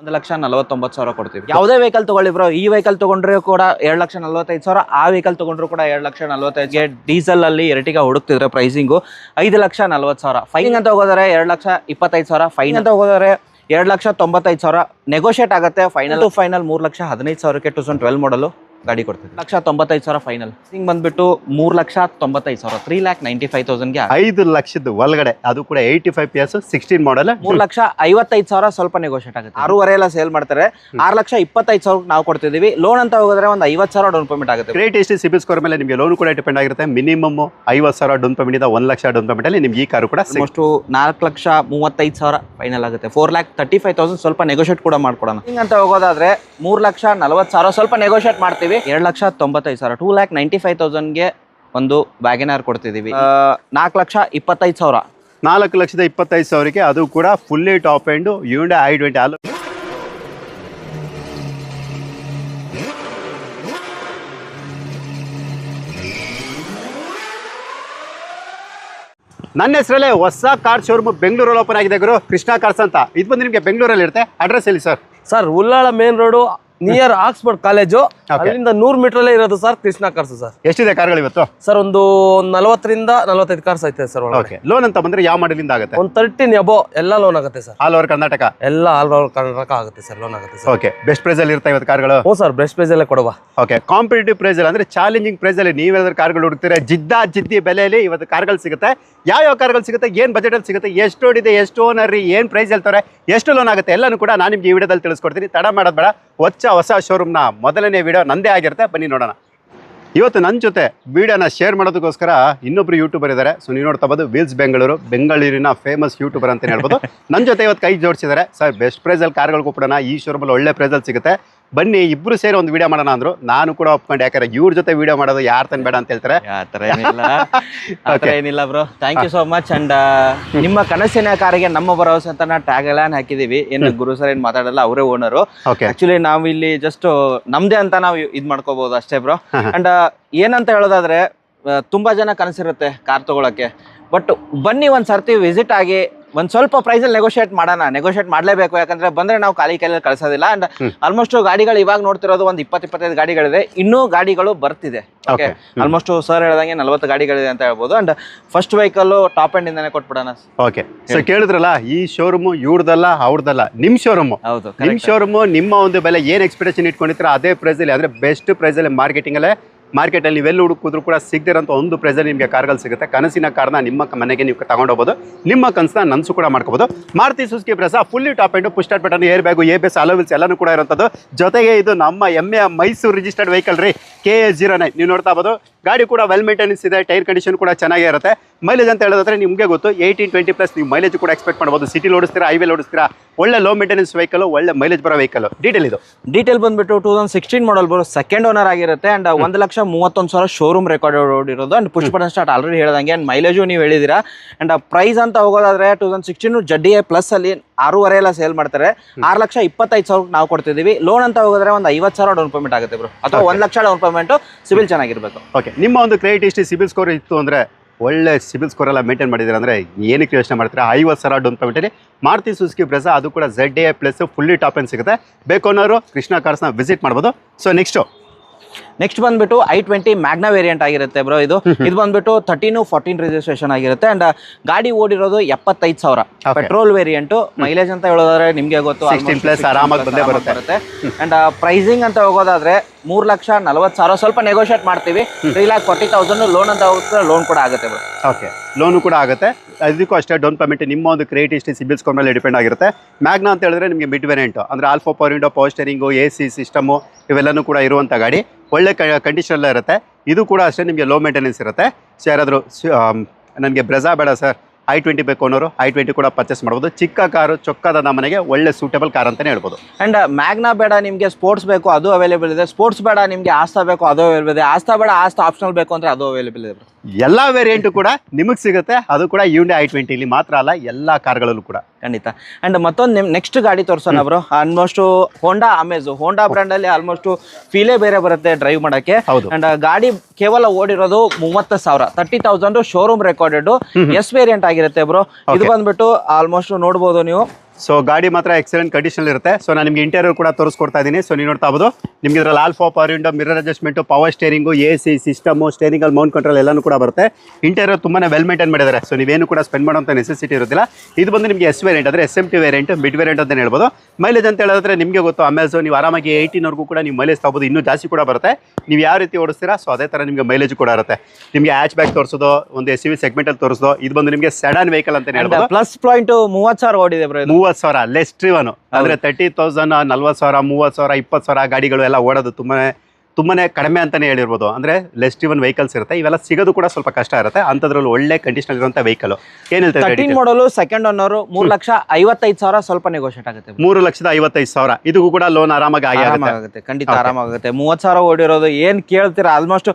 1,49,000 ಕೊಡ್ತೀವಿ. ಯಾವುದೇ ವೆಹಿಕಲ್ ತಗೊಳ್ಳಿ ಬ್ರೋ, ಈ ವೆಹಿಕಲ್ ತಗೊಂಡ್ರೆ ಕೂಡ 2,45,000, ಆ ವೆಹಿಕಲ್ ತಗೊಂಡ್ರು ಕೂಡ 2,45,000. ಡೀಸೆಲ್ ಅಲ್ಲಿ ಎರ್ಟಿಗಾ ಹುಡುಕ್ತಿದ್ರೆ ಪ್ರೈಸಿಂಗು 5,40,000. ಫೈನ್ ಅಂತ ಹೋಗೋದ್ರೆ 2,25,000. ಫೈನ್ ಅಂತ ಹೋಗೋದ್ರೆ 2,95,000. ನೆಗೋಷಿಯೇಟ್ ಆಗುತ್ತೆ. ಫೈನಲ್ 3,15,000ಕ್ಕೆ 2012 ಮಾಡಲು ಗಾಡಿ ಕೊಡ್ತೀವಿ. 1,95,000 ಫೈನಲ್. ಹಿಂಗ್ ಬಂದ್ಬಿಟ್ಟು 3,95,000, 3,95,000ಗೆ 5 ಲಕ್ಷದ ಒಳಗಡೆ, ಅದು ಕೂಡ 85 PS 16 ಮಾಡಲ್. 3,55,000 ಸ್ವಲ್ಪ ನೆಗೋಷಿಯೇಟ್ ಆಗುತ್ತೆ. 6.5 ಎಲ್ಲ ಸೇಲ್ ಮಾಡ್ತಾರೆ. 6,25,000 ನಾವು ಕೊಡ್ತಿದೀವಿ. ಲೋನ್ ಅಂತ ಹೋಗೋದ್ರೆ ಒಂದು 50,000 ಡೌನ್ ಪೇಮೆಂಟ್ ಆಗುತ್ತೆ. ಕ್ರೆಡಿಟ್ ಹಿಸ್ಟರಿ ಸಿಬಿಲ್ ಸ್ಕೋರ್ ಮೇಲೆ ನಿಮಗೆ ಲೋನ್ ಕೂಡ ಡಿಪೆಂಡ್ ಆಗಿರುತ್ತೆ. ಮಿನಿಮಮ್ 50,000 ಡೌನ್ ಪೇಮೆಂಟ್ ಇಂದ 1 ಲಕ್ಷ ಡೌನ್ ಪೇಮೆಂಟ್ ಅಲ್ಲಿ ನಿಮ್ಗೆ ಈ ಕಾರು ಕೂಡ ಆಲ್ಮೋಸ್ಟ್ 4,35,000 ಫೈನಲ್ ಆಗುತ್ತೆ. 4,35,000 ಸ್ವಲ್ಪ ನೆಗೋಷಿಯೇಟ್ ಕೂಡ ಮಾಡ್ಕೊಡೋಣ. ಹಿಂಗ್ ಅಂತ ಹೋಗೋದಾದ್ರೆ 3,40,000 ಸ್ವಲ್ಪ ನೆಗೋಷಿಯೇಟ್ ಮಾಡ್ತೀವಿ. 2,95,000, 2,95,000ಗೆ ಒಂದು ವ್ಯಾಗನಾರ್ ಕೊಡ್ತಿದೀವಿ. 4,25,000. 4,25,000ಕ್ಕೆ ಅದು ಕೂಡ fully top end Hyundai i20. ನನ್ನ ಹೆಸರಲ್ಲೇ ಹೊಸ ಕಾರ್ ಶೋರೂಮ್ ಬೆಂಗಳೂರಲ್ಲಿ ಓಪನ್ ಆಗಿದೆ ಗುರು, ಕೃಷ್ಣ ಕಾರ್ಸ್ ಅಂತ. ಇದು ಬಂದು ನಿಮಗೆ ಬೆಂಗಳೂರಲ್ಲಿ ಇರುತ್ತೆ. ಅಡ್ರೆಸ್ ಹೇಳಿ sir. Sir, Ullal main road near Oxford college, ಅಲ್ಲಿಂದ 100 ಮೀಟರ್ ಇರೋದು ಸರ್ ಕೃಷ್ಣ ಕಾರ್ಸ್. ಸರ್, ಎಷ್ಟಿದೆ ಕಾರ್ಗಳು ಇವತ್ತು? ಸರ್, ಒಂದು 40ರಿಂದ 45 ಕಾರ್ಸ್ ಐತೆ ಸರ್. ಓಕೆ. ಲೋನ್ ಅಂತ ಬಂದ್ರೆ ಯಾವ ಮಾಡಲಿಂದ ಆಗುತ್ತೆ? ಒಂದು 13 ಅಬೋ ಎಲ್ಲ ಲೋನ್ ಆಗುತ್ತೆ ಸರ್. ಆಲ್ ಓವರ್ ಕರ್ನಾಟಕ ಎಲ್ಲ ಆಲ್ ಓವರ್ ಕರ್ನಾಟಕ ಆಗುತ್ತೆ ಸರ್, ಲೋನ್ ಆಗುತ್ತೆ ಸರ್. ಓಕೆ. ಬೆಸ್ಟ್ ಪ್ರೈಸ್ ಅಲ್ಲಿ ಇರುತ್ತೆ ಇವತ್ತು ಕಾರ್ಗಳು? ಹ್ಞೂ ಸರ್, ಬೆಸ್ಟ್ ಪ್ರೈಸ್ ಅಲ್ಲೇ ಕೊಡುವ. ಓಕೆ. ಕಾಂಪಿಟೇಟಿವ್ ಪ್ರೈಸ್ ಅಲ್ಲಿ ಅಂದ್ರೆ ಚಾಲೆಂಜಿಂಗ್ ಪ್ರೈಸ್ ಅಲ್ಲಿ ನೀವೇನಾದ್ರೂ ಕಾರ್ಗಳು ಹುಡುಕ್ತೀರಾ, ಜಿದ್ದಿ ಬೆಲೆಯಲ್ಲಿ ಇವತ್ತು ಕಾರ್ಗಳು ಸಿಗುತ್ತೆ. ಯಾವ ಕಾರ್ಗಳು ಸಿಗುತ್ತೆ, ಏನ್ ಬಜೆಟ್ ಅಲ್ಲಿ ಸಿಗುತ್ತೆ, ಎಷ್ಟು ಓಡಿದೆ, ಎಷ್ಟು ಓನರ್, ಏನ್ ಪ್ರೈಸ್ ಹೇಳ್ತಾರೆ, ಎಷ್ಟು ಲೋನ್ ಆಗುತ್ತೆ, ಎಲ್ಲಾನು ಕೂಡ ನಾನು ನಿಮ್ಗೆ ಈ ವಿಡಿಯೋದಲ್ಲಿ ತಿಳಿಸ್ಕೊಡ್ತೀನಿ. ತಡ ಮಾಡೋದು ಬೇಡ. ಹೊಸ ಶೋರೂಮ್ನ ಮೊದಲನೇ ವಿಡಿಯೋ ನಂದೇ ಆಗಿರುತ್ತೆ. ಬನ್ನಿ ನೋಡೋಣ. ಇವತ್ತು ನನ್ನ ಜೊತೆ ವಿಡಿಯೋನ ಶೇರ್ ಮಾಡೋದಕ್ಕೋಸ್ಕರ ಇನ್ನೊಬ್ರು ಯೂಟ್ಯೂಬರ್ ಇದ್ದಾರೆ. ಸೊ ನೀವು ನೋಡ್ತಾ ಬೋದು ವೀಲ್ಸ್ ಬೆಂಗಳೂರಿನ ಫೇಮಸ್ ಯೂಟ್ಯೂಬರ್ ಅಂತ ಹೇಳ್ಬೋದು. ನನ್ನ ಜೊತೆ ಇವತ್ತು ಕೈ ಜೋಡಿಸಿದ್ದಾರೆ. ಸರ್, ಬೆಸ್ಟ್ ಪ್ರೈಸಲ್ಲಿ ಕಾರ್ಗಳು ಕೊಡೋಣ, ಈ ಶೋರೂಮಲ್ಲಿ ಒಳ್ಳೆ ಪ್ರೈಸಲ್ಲಿ ಸಿಗುತ್ತೆ, ಬನ್ನಿ ಇಬ್ರು ಸೇರಿ ಒಂದು ವಿಡಿಯೋ ಮಾಡೋಣ ಅಂದ್ರು. ನಾನು ಕೂಡ ಒಪ್ಕೊಂಡು, ಯಾಕಂದ್ರೆ ಇವ್ರ ಜೊತೆ ವಿಡಿಯೋ ಮಾಡೋದು ಯಾರು ತನ್ ಬೇಡ ಅಂತ ಹೇಳ್ತಾರೆ. ಏನಿಲ್ಲ bro, thank you so much. And ನಿಮ್ಮ ಕನಸಿನ ಕಾರಿಗೆ ನಮ್ಮ ಭರವಸೆ ಅಂತ ನಾವು ಟ್ಯಾಗ್ ಲೈನ್ ಹಾಕಿದೀವಿ. ಏನು ಗುರು ಸರ್ ಏನ್ ಮಾತಾಡಲ್ಲ, ಅವರೇ ಓನರು. ಆಕ್ಚುಲಿ ನಾವು ಇಲ್ಲಿ ಜಸ್ಟ್ ನಮ್ದೇ ಅಂತ ನಾವು ಇದ್ ಮಾಡ್ಕೋಬಹುದು ಅಷ್ಟೇ ಬ್ರೋ. ಅಂಡ್ ಏನಂತ ಹೇಳೋದಾದ್ರೆ, ತುಂಬಾ ಜನ ಕನಸಿರುತ್ತೆ ಕಾರ್ ತಗೊಳಕ್ಕೆ. ಬಟ್ ಬನ್ನಿ ಒಂದ್ ಸರ್ತಿ ವಿಸಿಟ್ ಆಗಿ ಒಂದ್ ಸ್ವಲ್ಪ ಪ್ರೈಸ್ ಅಲ್ಲಿ ನೆಗೋಷಿಯೇಟ್ ಮಾಡ್ಲೇಬೇಕು. ಯಾಕಂದ್ರೆ ಬಂದ್ರೆ ನಾವು ಖಾಲಿ ಕೈಯಲ್ಲಿ ಕಳ್ಸೋದಿಲ್ಲ. ಅಂಡ್ ಆಲ್ಮೋಸ್ಟ್ ಗಾಡಿಗಳು ಇವಾಗ ನೋಡ್ತಿರೋದು ಒಂದು 20-25 ಗಾಡಿಗಳಿದೆ. ಇನ್ನೂ ಗಾಡಿಗಳು ಬರ್ತಿದೆ. ಓಕೆ. ಆಲ್ಮೋಸ್ಟ್ ಸರ್ ಹೇಳ್ದಂಗೆ 40 ಗಾಡಿಗಳಿದೆ ಅಂತ ಹೇಳ್ಬೋದು. And first vehicle top end ಇಂದಾನೆ ಕೊಟ್ಬಿಡೋಣ. ಓಕೆ. ಸೊ ಕೇಳಿದ್ರಲ್ಲ, ಈ ಶೋರೂಮ್ ಇವ್ರದಲ್ಲ ಅವ್ರದಲ್ಲ, ನಿಮ್ ಶೋರೂಮ್. ಹೌದು, ನಿಮ್ ಶೋರೂಮ್. ನಿಮ್ಮ ಒಂದು ಬೆಲೆ ಏನ್ ಎಕ್ಸ್ಪೆಕ್ಟೇಷನ್ ಇಟ್ಕೊಂಡಿರ್ತೀರ ಅದೇ ಪ್ರೈಸ್ ಅಲ್ಲಿ, ಅಂದ್ರೆ ಬೆಸ್ಟ್ ಪ್ರೈಸ್ ಅಲ್ಲಿ ಮಾರ್ಕೆಟಲ್ಲಿ ನೀವೆಲ್ಲ ಹುಡುಕಿದ್ರು ಕೂಡ ಸಿಗದಿರೋಂಥ ಒಂದು ಪ್ರೈಸಲ್ಲಿ ನಿಮಗೆ ಕಾರ್ಗಳು ಸಿಗುತ್ತೆ. ಕನಸಿನ ಕಾರ್ನ ನಿಮ್ಮ ಮನೆಗೆ ನೀವು ತಗೊಂಡೋಗ್ಬೋದು. ನಿಮ್ಮ ಕನಸನ್ನ ನನಸು ಕೂಡ ಮಾಡ್ಕೋಬೋದು. Maruti Suzuki Brezza fully top end, push start button, air bag, ABS, alloy wheels ಎಲ್ಲನೂ ಕೂಡ ಇರೋಂಥದ್ದು. ಜೊತೆಗೆ ಇದು ನಮ್ಮ ಹೆಮ್ಮೆಯ ಮೈಸೂರು ರಿಜಿಸ್ಟರ್ಡ್ ವೆಹಿಕಲ್ ರೀ, KA09. ನೀವು ನೋಡ್ತಾ ಬೋದು. ಗಾಡಿ ಕೂಡ ವೆಲ್ ಮೇಂಟೆನೆನ್ಸ್ ಇದೆ, ಟೈರ್ ಕಂಡೀಷನ್ ಕೂಡ ಚೆನ್ನಾಗೇ ಇರುತ್ತೆ. ಮೈಲೇಜ್ ಅಂತ ಹೇಳೋದಾದ್ರೆ ನಿಮಗೆ ಗೊತ್ತು, 18-20+ ನೀವು ಮೈಲೇಜ್ ಕೂಡ ಎಕ್ಸ್ಪೆಕ್ಟ್ ಮಾಡ್ಬೋದು. ಸಿಟಿಲಿ ಓಡಿಸ್ತೀರಾ, ಹೈವೇಲಿ ಓಡಿಸ್ತೀರಾ, ಒಳ್ಳೆ ಲೋ ಮೇಂಟೆನೆನ್ಸ್ ವೆಹಿಕಲ್, ಒಳ್ಳೆ ಮೈಲೇಜ್ ಬರೋ ವೆಹಿಕಲ್. ಡೀಟೇಲ್ ಬಂದ್ಬಿಟ್ಟು 2016 ಮಾಡಲ್ ಬರೋ, ಸೆಕೆಂಡ್ ಓನರ್ ಆಗಿರುತ್ತೆ. ಅಂಡ್ 1,31,000 ಶೋರೂಮ್ ರೆಕಾರ್ಡ್ ಇರೋದು. And push button start already ಹೇಳ್ದಂಗೆ. ಅಂಡ್ ಮೈಲೇಜು ನೀವು ಹೇಳಿದಿರಾ. ಅಂಡ್ ಪ್ರೈಸ್ ಅಂತ ಹೋಗೋದಾದ್ರೆ 2016 ZDI ಪ್ಲಸ್ ಅಲ್ಲಿ 6.5 ಎಲ್ಲ ಸೇಲ್ ಮಾಡ್ತಾರೆ. 6,25,000 ನಾವು ಕೊಡ್ತಿದೀವಿ. ಲೋನ್ ಅಂತ ಹೋಗೋದ್ರೆ ಒಂದು 50,000 ಡೌನ್ ಪೇಮೆಂಟ್ ಆಗುತ್ತೆ ಬ್ರೋ, ಅಥವಾ 1 ಲಕ್ಷ ಡೌನ್ ಪೇಮೆಂಟ್. ಸಿಬಿಲ್ ಚೆನ್ನಾಗಿರ್ಬೇಕು. ಓಕೆ. ನಿಮ್ಮ ಒಂದು ಕ್ರೆಡಿಟ್ ಹಿಸ್ಟರಿ ಸಿಬಿಲ್ ಸ್ಕೋರ್ ಇತ್ತು ಅಂದ್ರೆ, ಒಳ್ಳೆ ಸಿಬಿಲ್ ಸ್ಕೋರ್ ಎಲ್ಲ ಮೇಂಟೈನ್ ಮಾಡಿದ್ರೆ ಅಂದ್ರೆ ಏನಕ್ಕೆ ಯೋಚನೆ ಮಾಡ್ತಾರೆ, 50,000 down payment Maruti Suzuki Brezza, ಅದು ಕೂಡ ZDI plus fully top end ಸಿಗುತ್ತೆ. ಬೇಕು ಅನ್ನೋರು ಕೃಷ್ಣ ಕಾರ್ಸ್ನ ವಿಸಿಟ್ ಮಾಡ್ಬೋದು. ಸೊ ನೆಕ್ಸ್ಟ್ ಬಂದ್ಬಿಟ್ಟು i20 ಮ್ಯಾಗ್ನಾ ವೇರಿಯಂಟ್ ಆಗಿರುತ್ತೆ ಬ್ರೋ. ಇದು ಬಂದ್ಬಿಟ್ಟು 13-14 ರಿಜಿಸ್ಟ್ರೇಷನ್ ಆಗಿರುತ್ತೆ. ಅಂಡ್ ಗಾಡಿ ಓಡಿರೋದು 75,000. Petrol variant. ಮೈಲೇಜ್ ಅಂತ ಹೇಳೋದಾದ್ರೆ ನಿಮ್ಗೆ ಗೊತ್ತು, 16+ ಆರಾಮಾಗಿ ಬಂದೇ ಬರುತ್ತೆ. ಅಂಡ್ ಪ್ರೈಸಿಂಗ್ ಅಂತ ಹೋಗೋದಾದ್ರೆ 3,40,000 ಸ್ವಲ್ಪ ನೆಗೋಷಿಯೇಟ್ ಮಾಡ್ತೀವಿ. 3,40,000 ಲೋನ್ ಅಂತ ಹೋಗುತ್ತೆ. ಲೋನ್ ಕೂಡ ಆಗುತ್ತೆ ಬ್ರೋ. ಓಕೆ. ಲೋನು ಕೂಡ ಆಗುತ್ತೆ. ಅದಕ್ಕೂ ಅಷ್ಟೇ ಡೌನ್ ಪೇಮೆಂಟ್ ನಿಮ್ಮ ಒಂದು ಕ್ರೆಡಿಟ್ ಹಿಸ್ಟರಿ ಸಿಬಿಲ್ ಸ್ಕೋರ್ ಮೇಲೆ ಡಿಪೆಂಡ್ ಆಗಿರುತ್ತೆ. ಮ್ಯಾಗ್ನಾ ಅಂತ ಹೇಳಿದ್ರೆ ನಿಮಗೆ ಮಿಡ್ ವೇರಿಯಂಟ್, ಅಂದ್ರೆ alpha power window, power steering, AC system ಇವೆಲ್ಲನೂ ಕೂಡ ಇರುವಂಥ ಗಾಡಿ. ಒಳ್ಳೆ ಕಂಡೀಷನ್ ಇರುತ್ತೆ. ಇದು ಕೂಡ ಅಷ್ಟೇ ನಿಮಗೆ ಲೋ ಮೇಂಟೆನೆನ್ಸ್ ಇರುತ್ತೆ. ಸೊ ಯಾರಾದರೂ ನನಗೆ ಬ್ರೆಝಾ ಬೇಡ ಸರ್, i20 ಬೇಕು ಅನ್ನೋರು i20 ಕೂಡ ಪರ್ಚೇಸ್ ಮಾಡ್ಬೋದು. ಚಿಕ್ಕ ಕಾರು, ಚೊಕ್ಕದ ಮನೆಗೆ ಒಳ್ಳೆ ಸೂಟೇಬಲ್ ಕಾರ್ ಅಂತಾನೆ ಹೇಳ್ಬೋದು. ಅಂಡ್ ಮ್ಯಾಗ್ನಾ ಬೇಡ ನಿಮಗೆ ಸ್ಪೋರ್ಟ್ಸ್ ಬೇಕು, ಅದು ಅವೈಲೇಬಲ್ ಇದೆ. ಸ್ಪೋರ್ಟ್ಸ್ ಬೇಡ ನಿಮಗೆ ಆಸ್ತಾ ಬೇಕು, ಅದು ಅವೈಲೇಬಲ್ ಇದೆ. ಆಸ್ತಾ ಬೇಡ ಆಸ್ತಾ ಆಪ್ಷನಲ್ ಬೇಕು ಅಂದ್ರೆ ಅದು ಅವೈಲೇಬಲ್ ಇದೆ. ಎಲ್ಲ ವೇರಿಯಂಟು ಕೂಡ ನಿಮಗೆ ಸಿಗುತ್ತೆ. ಅದು ಕೂಡ ಹ್ಯುಂಡೈ i20 ಇಲ್ಲಿ ಮಾತ್ರ ಅಲ್ಲ, ಎಲ್ಲ ಕಾರ್ಗಳಲ್ಲೂ ಕೂಡ ಖಂಡಿತ. ಅಂಡ್ ಮತ್ತೊಂದು ನೆಕ್ಸ್ಟ್ ಗಾಡಿ ತೋರಿಸೋಣ ಬ್ರೋ. ಆಲ್ಮೋಸ್ಟ್ ಹೋಂಡಾ ಅಮೇಜ್, ಹೋಂಡಾ ಬ್ರ್ಯಾಂಡ್ ಅಲ್ಲಿ ಆಲ್ಮೋಸ್ಟ್ ಫೀಲೇ ಬೇರೆ ಬರುತ್ತೆ ಡ್ರೈವ್ ಮಾಡಕ್ಕೆ. ಅಂಡ್ ಗಾಡಿ ಕೇವಲ ಓಡಿರೋದು 30,000, 30,000 ಶೋರೂಮ್ ರೆಕಾರ್ಡೆಡ್. ಎಸ್ ವೇರಿಯಂಟ್ ಆಗಿರುತ್ತೆ ಬ್ರೋ. ಇದು ಬಂದ್ಬಿಟ್ಟು ಆಲ್ಮೋಸ್ಟ್ ನೋಡ್ಬೋದು ನೀವು, ಸೊ ಗಾಡಿ ಮಾತ್ರ ಎಕ್ಸಲೆಂಟ್ ಕಂಡೀಷನ್ ಇರುತ್ತೆ. ಸೊ ನಾನು ನಿಮಗೆ ಇಂಟೀರಿಯರ್ ಕೂಡ ತೋರಿಸ್ಕೊಡ್ತಾ ಇದ್ದೀನಿ. ಸೊ ನೀವು ನೋಡ್ತಾ ಬೋದು ನಿಮ್ಗೆ ಇದರಲ್ಲಿ alpha power window, mirror adjustment, power steering, AC system, ಸ್ಟೇರಿಂಗಲ್ಲಿ ಮೌಂಟ್ ಕಂಟ್ರೋಲ್ ಎಲ್ಲನೂ ಕೂಡ ಬರುತ್ತೆ. ಇಂಟೀರಿಯರ್ ತುಂಬಾ ವೆಲ್ ಮೇಂಟೈನ್ ಮಾಡಿದ್ದಾರೆ. ಸೊ ನೀವೇನು ಕೂಡ ಸ್ಪೆಂಡ್ ಮಾಡೋಂಥ ನೆಸೆಸಿಟಿ ಇರೋದಿಲ್ಲ. ಇದು ಬಂದು ನಿಮಗೆ S ವೇರಿಯಂಟ್ ಅಂದರೆ SMT ವೇರಿಯಂಟ್, ಮಿಡ್ ವೇರಿಯಂಟ್ ಅಂತ ಹೇಳ್ಬೋದು. ಮೈಲೇಜ್ ಅಂತ ಹೇಳಿದ್ರೆ ನಿಮಗೆ ಗೊತ್ತು ಅಮೆಝಾನ್ ನೀವು ಆರಾಮಾಗಿ 18ವರೆಗೂ ಕೂಡ ನೀವು ಮೈಲೇಜ್ ತಗೋಬೋದು. ಇನ್ನೂ ಜಾಸ್ತಿ ಕೂಡ ಬರುತ್ತೆ ನೀವು ಯಾವ ರೀತಿ ಓಡಿಸ್ತೀರಾ. ಸೊ ಅದೇ ಥರ ನಿಮಗೆ ಮೈಲೇಜ್ ಕೂಡ ಇರುತ್ತೆ. ನಿಮಗೆ ಹ್ಯಾಚ್ ಬ್ಯಾಕ್ ತೋರಿಸೋದು, ಒಂದು SUV ಸೆಗ್ಮೆಂಟಲ್ಲಿ ತೋರಿಸೋದು. ಇದು ಬಂದು ನಿಮಗೆ ಸೆಡಾನ್ ವೆಹಿಕಲ್ ಅಂತ ಹೇಳ್ಬೋದು. ಪ್ಲಸ್ ಪಾಯಿಂಟ್ 30,000 ಓಡಿದೆ ಬ್ರೋ. 30,000 ಲೆಸ್ ಡ್ರಿವನ್ ಅಂದ್ರೆ 30,000, 40,000, 30,000, 20,000 ಗಾಡಿಗಳು ಎಲ್ಲ ಓಡೋದು ತುಂಬಾನೇ ಕಡಿಮೆ ಅಂತಾನೆ ಹೇಳಿರ್ಬೋದು. ಅಂದ್ರೆ ಲೆಸ್ ಡ್ರಿವನ್ ವೆಹಿಕಲ್ಸ್ ಇರುತ್ತೆ. ಇವೆಲ್ಲ ಸಿಗೋದು ಕೂಡ ಸ್ವಲ್ಪ ಕಷ್ಟ ಇರುತ್ತೆ. ಅಂಥದ್ರಲ್ಲಿ ಒಳ್ಳೆ ಕಂಡೀಷನ್ ಇರುವಂತ ವೆಹಿಕಲ್. ಏನ್ ಹೇಳ್ತಾ 13 ಮಾಡಲು ಸೆಕೆಂಡ್ ಓನರ್ 3,55,000 ಸ್ವಲ್ಪ ನೆಗೋಷಿಯೇಟ್ ಆಗುತ್ತೆ. 3,55,000 ಇದಕ್ಕೂ ಕೂಡ ಲೋನ್ ಆರಾಮಾಗಿ ಆಗುತ್ತೆ. ಖಂಡಿತ ಆರಾಮಾಗುತ್ತೆ. 30,000 ಓಡಿರೋದು ಏನ್ ಕೇಳ್ತೀರಾ, ಆಲ್ಮೋಸ್ಟ್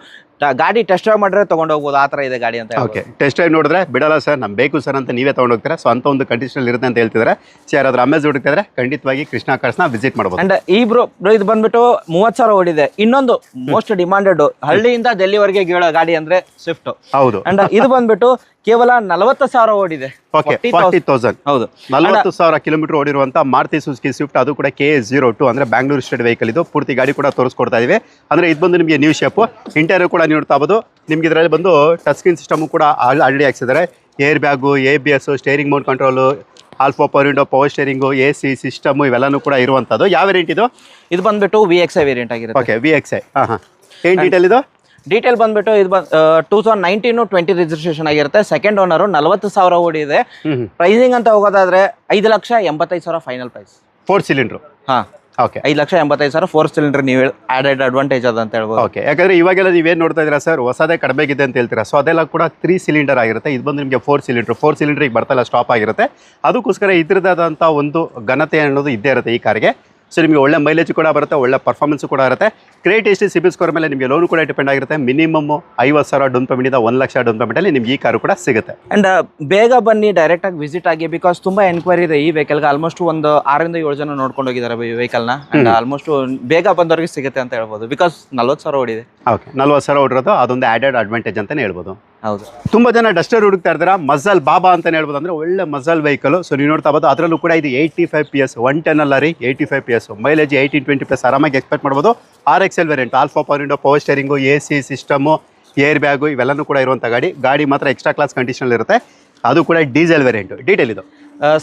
ಗಾಡಿ ಟೆಸ್ಟ್ ಡ್ರೈವ್ ಮಾಡಿದ್ರೆ ತಗೊಂಡು ಹೋಗ್ಬೋದು. ಆ ಥರ ಇದೆ ಗಾಡಿ ಅಂತ. ಓಕೆ, ಟೆಸ್ಟ್ ಡ್ರೈವ್ ನೋಡಿದ್ರೆ ಬಿಡಲ್ಲ ಸರ್, ನಮ್ಗೆ ಬೇಕು ಸರ್ ಅಂತ ನೀವೇ ತಗೊಂಡು ಹೋಗ್ತೀರಾ. ಸೊ ಅಂತ ಒಂದು ಕಂಡೀಷನ್ ಇರುತ್ತೆ ಅಂತ ಹೇಳ್ತಿದ್ರೆ. ಸೊ ಯಾರಾದ್ರೂ ಅಮೆಝಾನ್ ಹುಡುಕಿದ್ರೆ ಖಂಡಿತವಾಗಿ ಕೃಷ್ಣ ಕಾರ್ಸ್ನ ವಿಸಿಟ್ ಮಾಡ್ಬೋದು. ಅಂಡ್ ಈ ಬ್ರೋ ಇದು ಬಂದ್ಬಿಟ್ಟು 30,000 ಓಡಿದೆ. ಇನ್ನೊಂದು ಮೋಸ್ಟ್ ಡಿಮಾಂಡೆಡ್ ಹಳ್ಳಿಯಿಂದ ಡೆಲ್ಲಿವರೆಗೆ ಗೀಳೋ ಗಾಡಿ ಅಂದ್ರೆ ಸ್ವಿಫ್ಟ್. ಹೌದು. ಅಂಡ್ ಇದು ಬಂದ್ಬಿಟ್ಟು ಕೇವಲ 40,000 ಓಡಿದೆ. ಓಕೆ, 40,000. ಹೌದು, 40,000 ಕಿಲೋಮೀಟರ್ ಓಡಿರುವಂತ ಮಾರುತಿ ಸುಜುಕಿ ಸ್ವಿಫ್ಟ್. ಅದು ಕೂಡ KA02 ಅಂದ್ರೆ ಬ್ಯಾಂಗ್ಳೂರ್ ಸ್ಟೇಟ್ ವೆಹಿಕಲ್. ಇದು ಪೂರ್ತಿ ಗಾಡಿ ಕೂಡ ತೋರಿಸ್ಕೊಡ್ತಾ ಇದೀವಿ. ಅಂದ್ರೆ ಇದು ಬಂದು ನಿಮಗೆ ನ್ಯೂ ಶೇಪ್. ಇಂಟೀರಿಯರ್ ಕೂಡ ನೋಡ್ತಾ ಇರ್ಬೋದು. ನಿಮ್ಗೆ ಇದರಲ್ಲಿ ಬಂದು ಟಚ್ ಸ್ಕ್ರೀನ್ ಸಿಸ್ಟಮ್ ಕೂಡ ಆಲ್ರೆಡಿ ಹಾಕ್ಸಿದ್ದಾರೆ. Air bag, ABS, steering mount control, alpha power window, power steering, AC system ಇವೆಲ್ಲನೂ ಕೂಡ ಇರುವಂತದ್ದು. ಯಾವ ವೇರಿಯಂಟ್ ಇದು? ಇದು ಬಂದ್ಬಿಟ್ಟು VXI ವೇರಿಯಂಟ್ ಆಗಿರುತ್ತೆ. Okay, VXI. ಏನ್ ಡೀಟೇಲ್ ಇದು? ಡೀಟೇಲ್ ಬಂದ್ಬಿಟ್ಟು ಇದು 2019-20 ರಿಜಿಸ್ಟ್ರೇಷನ್ ಆಗಿರುತ್ತೆ. ಸೆಕೆಂಡ್ ಓನರ್ 40,000 ಓಡಿದೆ. ಪ್ರೈಸಿಂಗ್ ಅಂತ ಹೋಗೋದಾದ್ರೆ 5,85,000 ಫೈನಲ್ ಪ್ರೈಸ್. 4 ಸಿಲಿಂಡರ್. ಹಾ, ಓಕೆ, 5,85,000 4 ಸಿಲಿಂಡರ್. ನೀವು ಆಡೆಡ್ ಅಡ್ವಾಂಟೇಜ್ ಅದ ಅಂತ ಹೇಳ್ಬೋದು. ಓಕೆ, ಯಾಕಂದ್ರೆ ಇವಾಗೆಲ್ಲ ನೀವೇನು ನೋಡ್ತಾ ಇದ್ದೀರಾ ಸರ್, ಹೊಸದೇ ಕಡಿಮೆ ಇದೆ ಅಂತ ಹೇಳ್ತೀರಾ. ಸೊ ಅದೆಲ್ಲ ಕೂಡ 3 ಸಿಲಿಂಡರ್ ಆಗಿರುತ್ತೆ. ಇದು ಬಂದು ನಿಮಗೆ 4 ಸಿಲಿಂಡರ್. 4 ಸಿಲಿಂಡರ್ ಈಗ ಬರ್ತಾ ಇಲ್ಲ, ಸ್ಟಾಪ್ ಆಗಿರುತ್ತೆ. ಅದಕ್ಕೋಸ್ಕರ ಇದ್ರದಾದಂಥ ಒಂದು ಘನತೆ ಅನ್ನೋದು ಇದ್ದೇ ಇರುತ್ತೆ ಈ ಕಾರಿಗೆ. ಸೊ ನಿಮಗೆ ಒಳ್ಳೆ ಮೈಲೇಜ್ ಕೂಡ ಬರುತ್ತೆ, ಒಳ್ಳೆ ಪರ್ಫಾರ್ಮೆನ್ಸ್ ಕೂಡ ಇರುತ್ತೆ. ಕ್ರೆಡಿಟ್ ಹಿಸ್ಟ್ರಿ, ಸಿಬಿಲ್ ಸ್ಕೋರ್ ಮೇಲೆ ನಿಮಗೆ ಲೋನ್ ಕೂಡ ಡಿಪೆಂಡ್ ಆಗಿರುತ್ತೆ. ಮಿನಿಮಮ್ 50,000 ಡೌನ್ ಪೇಮೆಂಟ್ ಇಂದ 1,00,000 ಡೌನ್ ಪೇಮೆಂಟ್ ಅಲ್ಲಿ ನಿಮ್ಗೆ ಈ ಕಾರು ಕೂಡ ಸಿಗುತ್ತೆ. ಅಂಡ್ ಬೇಗ ಬನ್ನಿ, ಡೈರೆಕ್ಟ್ ಆಗಿ ವಿಸಿಟ್ ಆಗಿ. ಬಿಕಾಸ್ ತುಂಬಾ ಎನ್ಕ್ವೈರಿ ಇದೆ ಈ ವೆಹಿಕಲ್ಗೆ. ಆಲ್ಮೋಸ್ಟ್ ಒಂದು 6 ರಿಂದ 7 ಜನ ನೋಡ್ಕೊಂಡು ಹೋಗಿದ್ದಾರೆ ಈ ವೆಹಿಕಲ್ನ. ಅಂಡ್ ಆಲ್ಮೋಸ್ಟ್ ಬೇಗ ಬಂದವರಿಗೆ ಸಿಗುತ್ತೆ ಅಂತ ಹೇಳ್ಬೋದು. ಬಿಕಾಸ್ 40,000 ಓಡಿದೆ. ಓಕೆ, 40,000 ಓಡಿರೋದು ಅದೊಂದು ಆಡೆಡ್ ಅಡ್ವಾಂಟೇಜ್ ಅಂತಾನೆ ಹೇಳ್ಬೋದು. ಹೌದು, ತುಂಬಾ ಜನ ಡಸ್ಟರ್ ಹುಡುಕ್ತಾ ಇರ್ತಾರ. ಮಜಲ್ ಬಾಬಾ ಅಂತಾನೆ ಹೇಳ್ಬೋದು. ಅಂದ್ರೆ ಒಳ್ಳೆ ಮಜಲ್ ವೆಹಿಕಲ್. ಸೊ ನೀವು ನೋಡ್ತಾ ಇರ್ಬೋದು, ಅದರಲ್ಲೂ ಕೂಡ ಇದು 85 PS 110 ಅಲ್ಲ ರೀ, 85 PS ಮೈಲೇಜ್ 18-20+ ಆರಾಮಾಗಿ ಎಕ್ಸ್ಪೆಕ್ಟ್ ಮಾಡ್ಬೋದು. RXL variant, alpha power window, power steering, AC system, air bag ಇವೆಲ್ಲನೂ ಕೂಡ ಇರುವಂಥ ಗಾಡಿ ಮಾತ್ರ ಎಕ್ಸ್ಟ್ರಾ ಕ್ಲಾಸ್ ಕಂಡೀಷನ್ ಇರುತ್ತೆ. ಅದು ಕೂಡ ಡೀಸೆಲ್ ವೇರಿಯಂಟ್. ಡೀಟೇಲ್ ಇದು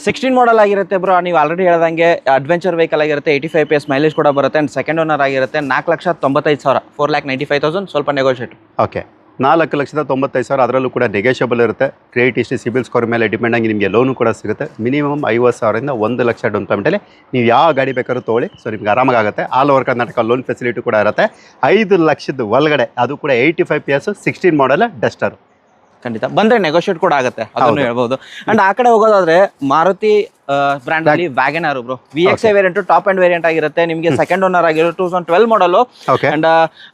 16 ಮಾಡಲ್ ಆಗಿರುತ್ತೆ ಬ್ರೋ. ನೀವು ಆಲ್ರೆಡಿ ಹೇಳ್ದಂಗೆ ಅಡ್ವೆಂಚರ್ ವೆಹಿಕಲ್ ಆಗಿರುತ್ತೆ. 85 PS ಮೈಲೇಜ್ ಕೂಡ ಬರುತ್ತೆ. ಅಂಡ್ ಸೆಕೆಂಡ್ ಓನರ್ ಆಗಿರುತ್ತೆ. 4,95,000 4,95,000 ಸ್ವಲ್ಪ ನೆಗೋಷಿಯೇಟ್. ಓಕೆ, 4,95,000 ಅದರಲ್ಲೂ ಕೂಡ ನೆಗೋಷಿಯಬಲ್ ಇರುತ್ತೆ. ಕ್ರೆಡಿಟ್ ಹಿಸ್ಟ್ರಿ, ಸಿಬಿಲ್ ಸ್ಕೋರ್ ಮೇಲೆ ಡಿಪೆಂಡ್ ಆಗಿ ನಿಮಗೆ ಲೋನು ಕೂಡ ಸಿಗುತ್ತೆ. ಮಿನಿಮಮ್ 50,000 ಇಂದ 1,00,000 ಡೌನ್ ಪೇಮೆಂಟಲ್ಲಿ ನೀವು ಯಾವ ಗಾಡಿ ಬೇಕಾದ್ರೂ ತೊಗೊಳ್ಳಿ. ಸೊ ನಿಮ್ಗೆ ಆರಾಮಾಗುತ್ತೆ. All over Karnataka loan facility ಕೂಡ ಇರುತ್ತೆ. 5,00,000 ಒಳಗಡೆ, ಅದು ಕೂಡ 85 PS 16 ಮಾಡಲ್ ಡಸ್ಟರ್. ಖಂಡಿತ ಬಂದ್ರೆ ನೆಗೋಷಿಯೇಟ್ ಕೂಡ ಆಗುತ್ತೆ, ಅದನ್ನು ಹೇಳ್ಬೋದು. ಅಂಡ್ ಆ ಕಡೆ ಹೋಗೋದಾದ್ರೆ ಮಾರುತಿ ಬ್ರ್ಯಾಂಡ್ ಅಲ್ಲಿ WagonR bro. VXI variant top and variant ಆಗಿರುತ್ತೆ. ನಿಮಗೆ ಸೆಕೆಂಡ್ ಓನರ್ ಆಗಿರೋ 2012 ಮಾಡಲು. ಅಂಡ್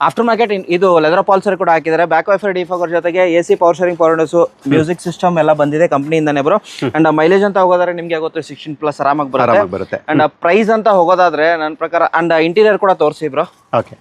ಆಫ್ಟರ್ ಮಾರ್ಕೆಟ್ ಇದು ಲೆದರ್ ಪಾಲ್ಸರ್ ಕೂಡ ಹಾಕಿದ್ದಾರೆ. ಬ್ಯಾಕ್ ವೈಫರ್ ಡಿಫಾಗರ್ ಜೊತೆಗೆ AC power steering, power windows, music system ಎಲ್ಲ ಬಂದಿದೆ ಕಂಪ್ನಿಯಿಂದಾನೆ ಬ್ರೋ. ಅಂಡ್ ಮೈಲೇಜ್ ಅಂತ ಹೋಗೋದಾದ್ರೆ ನಿಮ್ಗೆ ಗೊತ್ತು 16+ ಆರಾಮಾಗಿ ಬರುತ್ತೆ. ಅಂಡ್ ಪ್ರೈಸ್ ಅಂತ ಹೋಗೋದಾದ್ರೆ ನನ್ನ ಪ್ರಕಾರ ಅಂಡ್ ಇಂಟೀರಿಯರ್ ಕೂಡ ತೋರಿಸಿ ಬ್ರೋ. ಓಕೆ,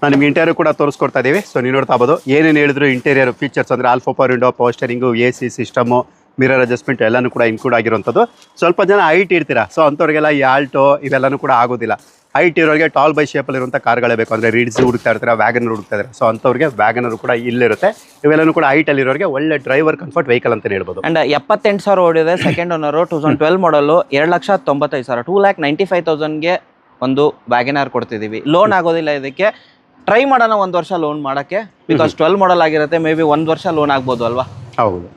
ನಾನು ನಿಮ್ಗೆ ಇಂಟೀರಿಯರ್ ಕೂಡ ತೋರಿಸ್ಕೊಡ್ತಾ ಇದ್ದೀವಿ. ಸೊ ನೀವು ನೋಡ್ತಾ ಇರ್ಬೋದು ಏನೇನು ಹೇಳಿದ್ರು ಇಂಟೀರಿಯರ್ ಫೀಚರ್ಸ್ ಅಂದರೆ alpha power window, power steering, AC system, mirror adjustment ಎಲ್ಲನೂ ಕೂಡ ಇನ್ಕ್ಲೂಡ್ ಆಗಿರುವಂಥದ್ದು. ಸ್ವಲ್ಪ ಜನ ಹೈಟ್ ಇರ್ತೀರಾ. ಸೊ ಅಂಥವ್ರಿಗೆಲ್ಲ ಈ ಆಲ್ಟೋ ಇವೆಲ್ಲನೂ ಕೂಡ ಆಗೋದಿಲ್ಲ. ಹೈಟ್ ಇರೋರಿಗೆ ಟಾಲ್ ಬೈ ಶೇಪಲ್ಲಿ ಇರುವಂಥ ಕಾರ್ಗಳೇ ಬೇಕು. ಅಂದರೆ ರೀಡ್ಸ್ ಹುಡುಕ್ತಾ ಇರ್ತಾರೆ, ವ್ಯಾಗನರ್ ಹುಡುಕ್ತಾ ಇದ್ದಾರೆ. ಸೊ ಅಂಥವ್ರಿಗೆ ವ್ಯಾಗನರ್ ಕೂಡ ಇಲ್ಲಿರುತ್ತೆ. ಇವೆಲ್ಲನೂ ಕೂಡ ಹೈಟಲ್ಲಿ ಇರೋರಿಗೆ ಒಳ್ಳೆ ಡ್ರೈವರ್ ಕಂಫರ್ಟ್ ವೆಹಿಕಲ್ ಅಂತಲೇ ಹೇಳ್ಬೋದು. ಅಂಡ್ 78,000 ಓಡಿದೆ. ಸೆಕೆಂಡ್ ಓನರು 2012 ಮಾಡಲು 2,95,000 2,95,000ಗೆ ಒಂದು ವ್ಯಾಗನರ್ ಕೊಡ್ತಿದ್ದೀವಿ. ಲೋನ್ ಆಗೋದಿಲ್ಲ ಇದಕ್ಕೆ. ಟ್ರೈ ಮಾಡೋಣ 1 ವರ್ಷ ಲೋನ್ ಮಾಡೋಕ್ಕೆ. ಬಿಕಾಸ್ 12 ಮಾಡಲ್ ಆಗಿರುತ್ತೆ. ಮೇ ಬಿ 1 ವರ್ಷ ಲೋನ್ ಆಗ್ಬೋದು ಅಲ್ವಾ? ಹೌದು.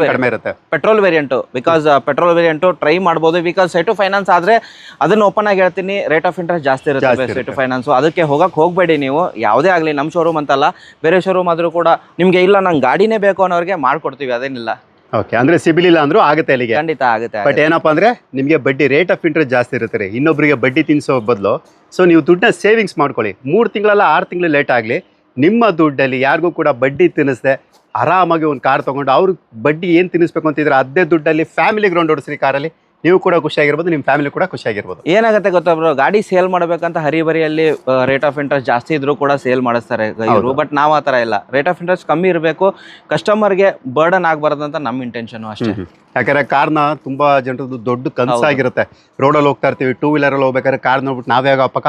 ಕಡಿಮೆ ಇರುತ್ತೆ. Petrol variant, because petrol variant try ಮಾಡ್ಬೋದು. ಬಿಕಾಸ್ ಸೆಟು ಫೈನಾನ್ಸ್ ಆದ್ರೆ ಅದನ್ನ ಓಪನ್ ಆಗಿ ಹೇಳ್ತೀನಿ, ರೇಟ್ ಆಫ್ ಇಂಟ್ರೆಸ್ಟ್ ಜಾಸ್ತಿ ಇರುತ್ತೆ ಸೆಟು ಫೈನಾನ್ಸ್. ಅದಕ್ಕೆ ಹೋಗಬೇಡಿ ನೀವು. ಯಾವುದೇ ಆಗಲಿ, ನಮ್ಮ ಶೋರೂಮ್ ಅಂತಲ್ಲ, ಬೇರೆ ಶೋರೂಮ್ ಆದ್ರೂ ಕೂಡ ನಿಮ್ಗೆ ಇಲ್ಲ ನಂಗೆ ಗಾಡಿನೇ ಬೇಕು ಅನ್ನೋರಿಗೆ ಮಾಡ್ಕೊಡ್ತೀವಿ, ಅದೇನಿಲ್ಲ. ಓಕೆ, ಅಂದ್ರೆ ಸಿಬಿಲ್ ಇಲ್ಲ ಅಂದ್ರೂ ಆಗುತ್ತೆ ಅಲ್ಲಿಗೆ. ಖಂಡಿತ ಆಗುತ್ತೆ. ಬಟ್ ಏನಪ್ಪಾ ಅಂದ್ರೆ ನಿಮಗೆ ಬಡ್ಡಿ ರೇಟ್ ಆಫ್ ಇಂಟ್ರೆಸ್ಟ್ ಜಾಸ್ತಿ ಇರುತ್ತೆ. ಇನ್ನೊಬ್ಬರಿಗೆ ಬಡ್ಡಿ ತಿನ್ಸೋ ಬದಲು ಸೊ ನೀವು ದುಡ್ಡನ್ನ ಸೇವಿಂಗ್ಸ್ ಮಾಡ್ಕೊಳ್ಳಿ. 3 ತಿಂಗಳಲ್ಲ 6 ತಿಂಗಳು ಲೇಟ್ ಆಗಲಿ, ನಿಮ್ಮ ದುಡ್ಡಲ್ಲಿ ಯಾರಿಗೂ ಕೂಡ ಬಡ್ಡಿ ತಿನ್ನಿಸ್ದೆ ಆರಾಮಾಗಿ ಒಂದು ಕಾರ್ ತೊಗೊಂಡು ಅವ್ರಿಗೆ ಬಡ್ಡಿ ಏನು ತಿನ್ನಿಸ್ಬೇಕು ಅಂತಿದ್ರೆ ಅದೇ ದುಡ್ಡಲ್ಲಿ ಫ್ಯಾಮಿಲಿ ಗ್ರೌಂಡ್ ಓಡಿಸ್ರಿ ಕಾರಲ್ಲಿ. ನೀವು ಕೂಡ ಖುಷಿಯಾಗಿರ್ಬೋದು, ನಿಮ್ಮ ಫ್ಯಾಮಿಲಿ ಕೂಡ ಖುಷಿಯಾಗಿರ್ಬೋದು. ಏನಾಗುತ್ತೆ ಗೊತ್ತಾ ಬ್ರೋ, ಗಾಡಿ ಸೇಲ್ ಮಾಡ್ಬೇಕಂತ ಹರಿಬರಿಯಲ್ಲಿ ರೇಟ್ ಆಫ್ ಇಂಟ್ರೆಸ್ಟ್ ಜಾಸ್ತಿ ಇದ್ರೂ ಕೂಡ ಸೇಲ್ ಮಾಡಿಸ್ತಾರೆ ಇವರು. ಬಟ್ ನಾವು ಆ ಥರ ಇಲ್ಲ, ರೇಟ್ ಆಫ್ ಇಂಟ್ರೆಸ್ಟ್ ಕಮ್ಮಿ ಇರಬೇಕು, ಕಸ್ಟಮರ್ಗೆ ಬರ್ಡನ್ ಆಗಬಾರ್ದು ಅಂತ ನಮ್ಮ ಇಂಟೆನ್ಷನ್ ಅಷ್ಟೇ. ಯಾಕಂದ್ರೆ ಕಾರ್ನ ತುಂಬಾ ಜನರದ್ದು ದೊಡ್ಡ ಕನಸಾಗಿರುತ್ತೆ. ರೋಡಲ್ಲಿ ಹೋಗ್ತಾ ಇರ್ತೀವಿ, ಟೂ ವೀಲರಲ್ಲಿ ಹೋಗ್ಬೇಕಾದ್ರೆ ಕಾರ್ ನೋಡ್ಬಿಟ್ಟು ನಾವೇ ಯಾವಾಗಪ್ಪ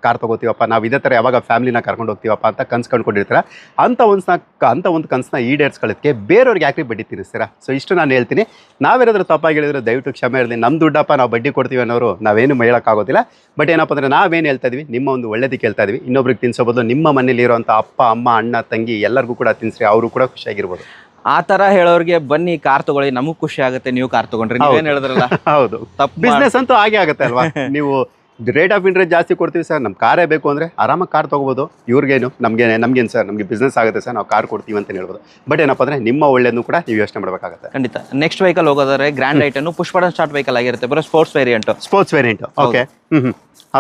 ಕಾರ್ ತಗೋತೀವಪ್ಪ, ನಾವು ಇದೇ ಥರ ಯಾವಾಗ ಫ್ಯಾಮಿಲಿನ ಕರ್ಕೊಂಡು ಹೋಗ್ತೀವಪ್ಪ ಅಂತ ಕನ್ಸು ಕಂಡ್ಕೊಂಡಿರ್ತಾರೆ. ಅಂತ ಒಂದು ಕನಸನ್ನ ಈಡೇರಿಸ್ಕೊಳ್ಳೋದಕ್ಕೆ ಬೇರೆಯವ್ರಿಗೆ ಯಾಕೆ ಬಡ್ಡಿ ತಿನ್ನಿಸ್ತೀರಾ? ಸೊ ಇಷ್ಟು ನಾನು ಹೇಳ್ತೀನಿ. ನಾವೇನಾದ್ರೂ ತಪ್ಪಾಗಿ ಹೇಳಿದ್ರೆ ದಯವಿಟ್ಟು ಕ್ಷಮೆ ಇರಲಿ. ನಮ್ಮ ದುಡ್ಡಪ್ಪ ನಾವು ಬಡ್ಡಿ ಕೊಡ್ತೀವಿ ಅನ್ನೋರು ನಾವೇನು ಹೇಳೋಕ್ಕಾಗೋದಿಲ್ಲ. ಬಟ್ ಏನಪ್ಪ ಅಂದರೆ ನಾವೇನು ಹೇಳ್ತಾ ಇದೀವಿ, ನಿಮ್ಮ ಒಂದು ಒಳ್ಳೇದಕ್ಕೆ ಹೇಳ್ತಾ ಇದೀವಿ. ಇನ್ನೊಬ್ರಿಗೆ ತಿನ್ಸೋಬೋದು, ನಿಮ್ಮ ಮನೇಲಿ ಇರುವಂಥ ಅಪ್ಪ ಅಮ್ಮ ಅಣ್ಣ ತಂಗಿ ಎಲ್ಲರಿಗೂ ಕೂಡ ತಿನ್ನಿಸ್ರಿ, ಅವರು ಕೂಡ ಖುಷಿಯಾಗಿರ್ಬೋದು. ಆ ತರ ಹೇಳೋರಿಗೆ ಬನ್ನಿ ಕಾರ್ ತಗೊಳ್ಳಿ, ನಮಗ್ ಖುಷಿ ಆಗುತ್ತೆ ನೀವು ಕಾರ್ ತಗೊಂಡ್ರಿ. ನೀವೇನ್ ಹೇಳಿದ್ರಲ್ಲ, ಹೌದು, ಬಿಸ್ನೆಸ್ ಅಂತೂ ಹಾಗೆ ಆಗುತ್ತೆ ಅಲ್ವಾ. ನೀವು ರೇಟ್ ಆಫ್ ಇಂಟ್ರೆಸ್ಟ್ ಜಾಸ್ತಿ ಕೊಡ್ತೀವಿ ಸರ್, ನಮ್ಮ ಕಾರೇ ಬೇಕು ಅಂದರೆ ಆರಾಮಾಗಿ ಕಾರ್ ತೊಗೋಬೋದು. ಇವ್ರಿಗೇನು ನಮಗೇನು ಸರ್, ನಮಗೆ ಬಿಸ್ನೆಸ್ ಆಗುತ್ತೆ ಸರ್, ನಾವು ಕಾರ್ ಕೊಡ್ತೀವಿ ಅಂತ ಹೇಳ್ಬೋದು. ಬಟ್ ಏನಪ್ಪ ಅಂದರೆ ನಿಮ್ಮ ಒಳ್ಳೇದನ್ನು ಕೂಡ ನೀವು ಯೋಚನೆ ಮಾಡಬೇಕಾಗುತ್ತೆ. ಖಂಡಿತ. ನೆಕ್ಸ್ಟ್ ವೆಹಿಕಲ್ ಹೋಗೋದಾದ್ರೆ grand i ten push button start vehicle ಆಗಿರುತ್ತೆ ಬರೋ, ಸ್ಪೋರ್ಟ್ಸ್ ವೇರಿಯಂಟ್. ಓಕೆ,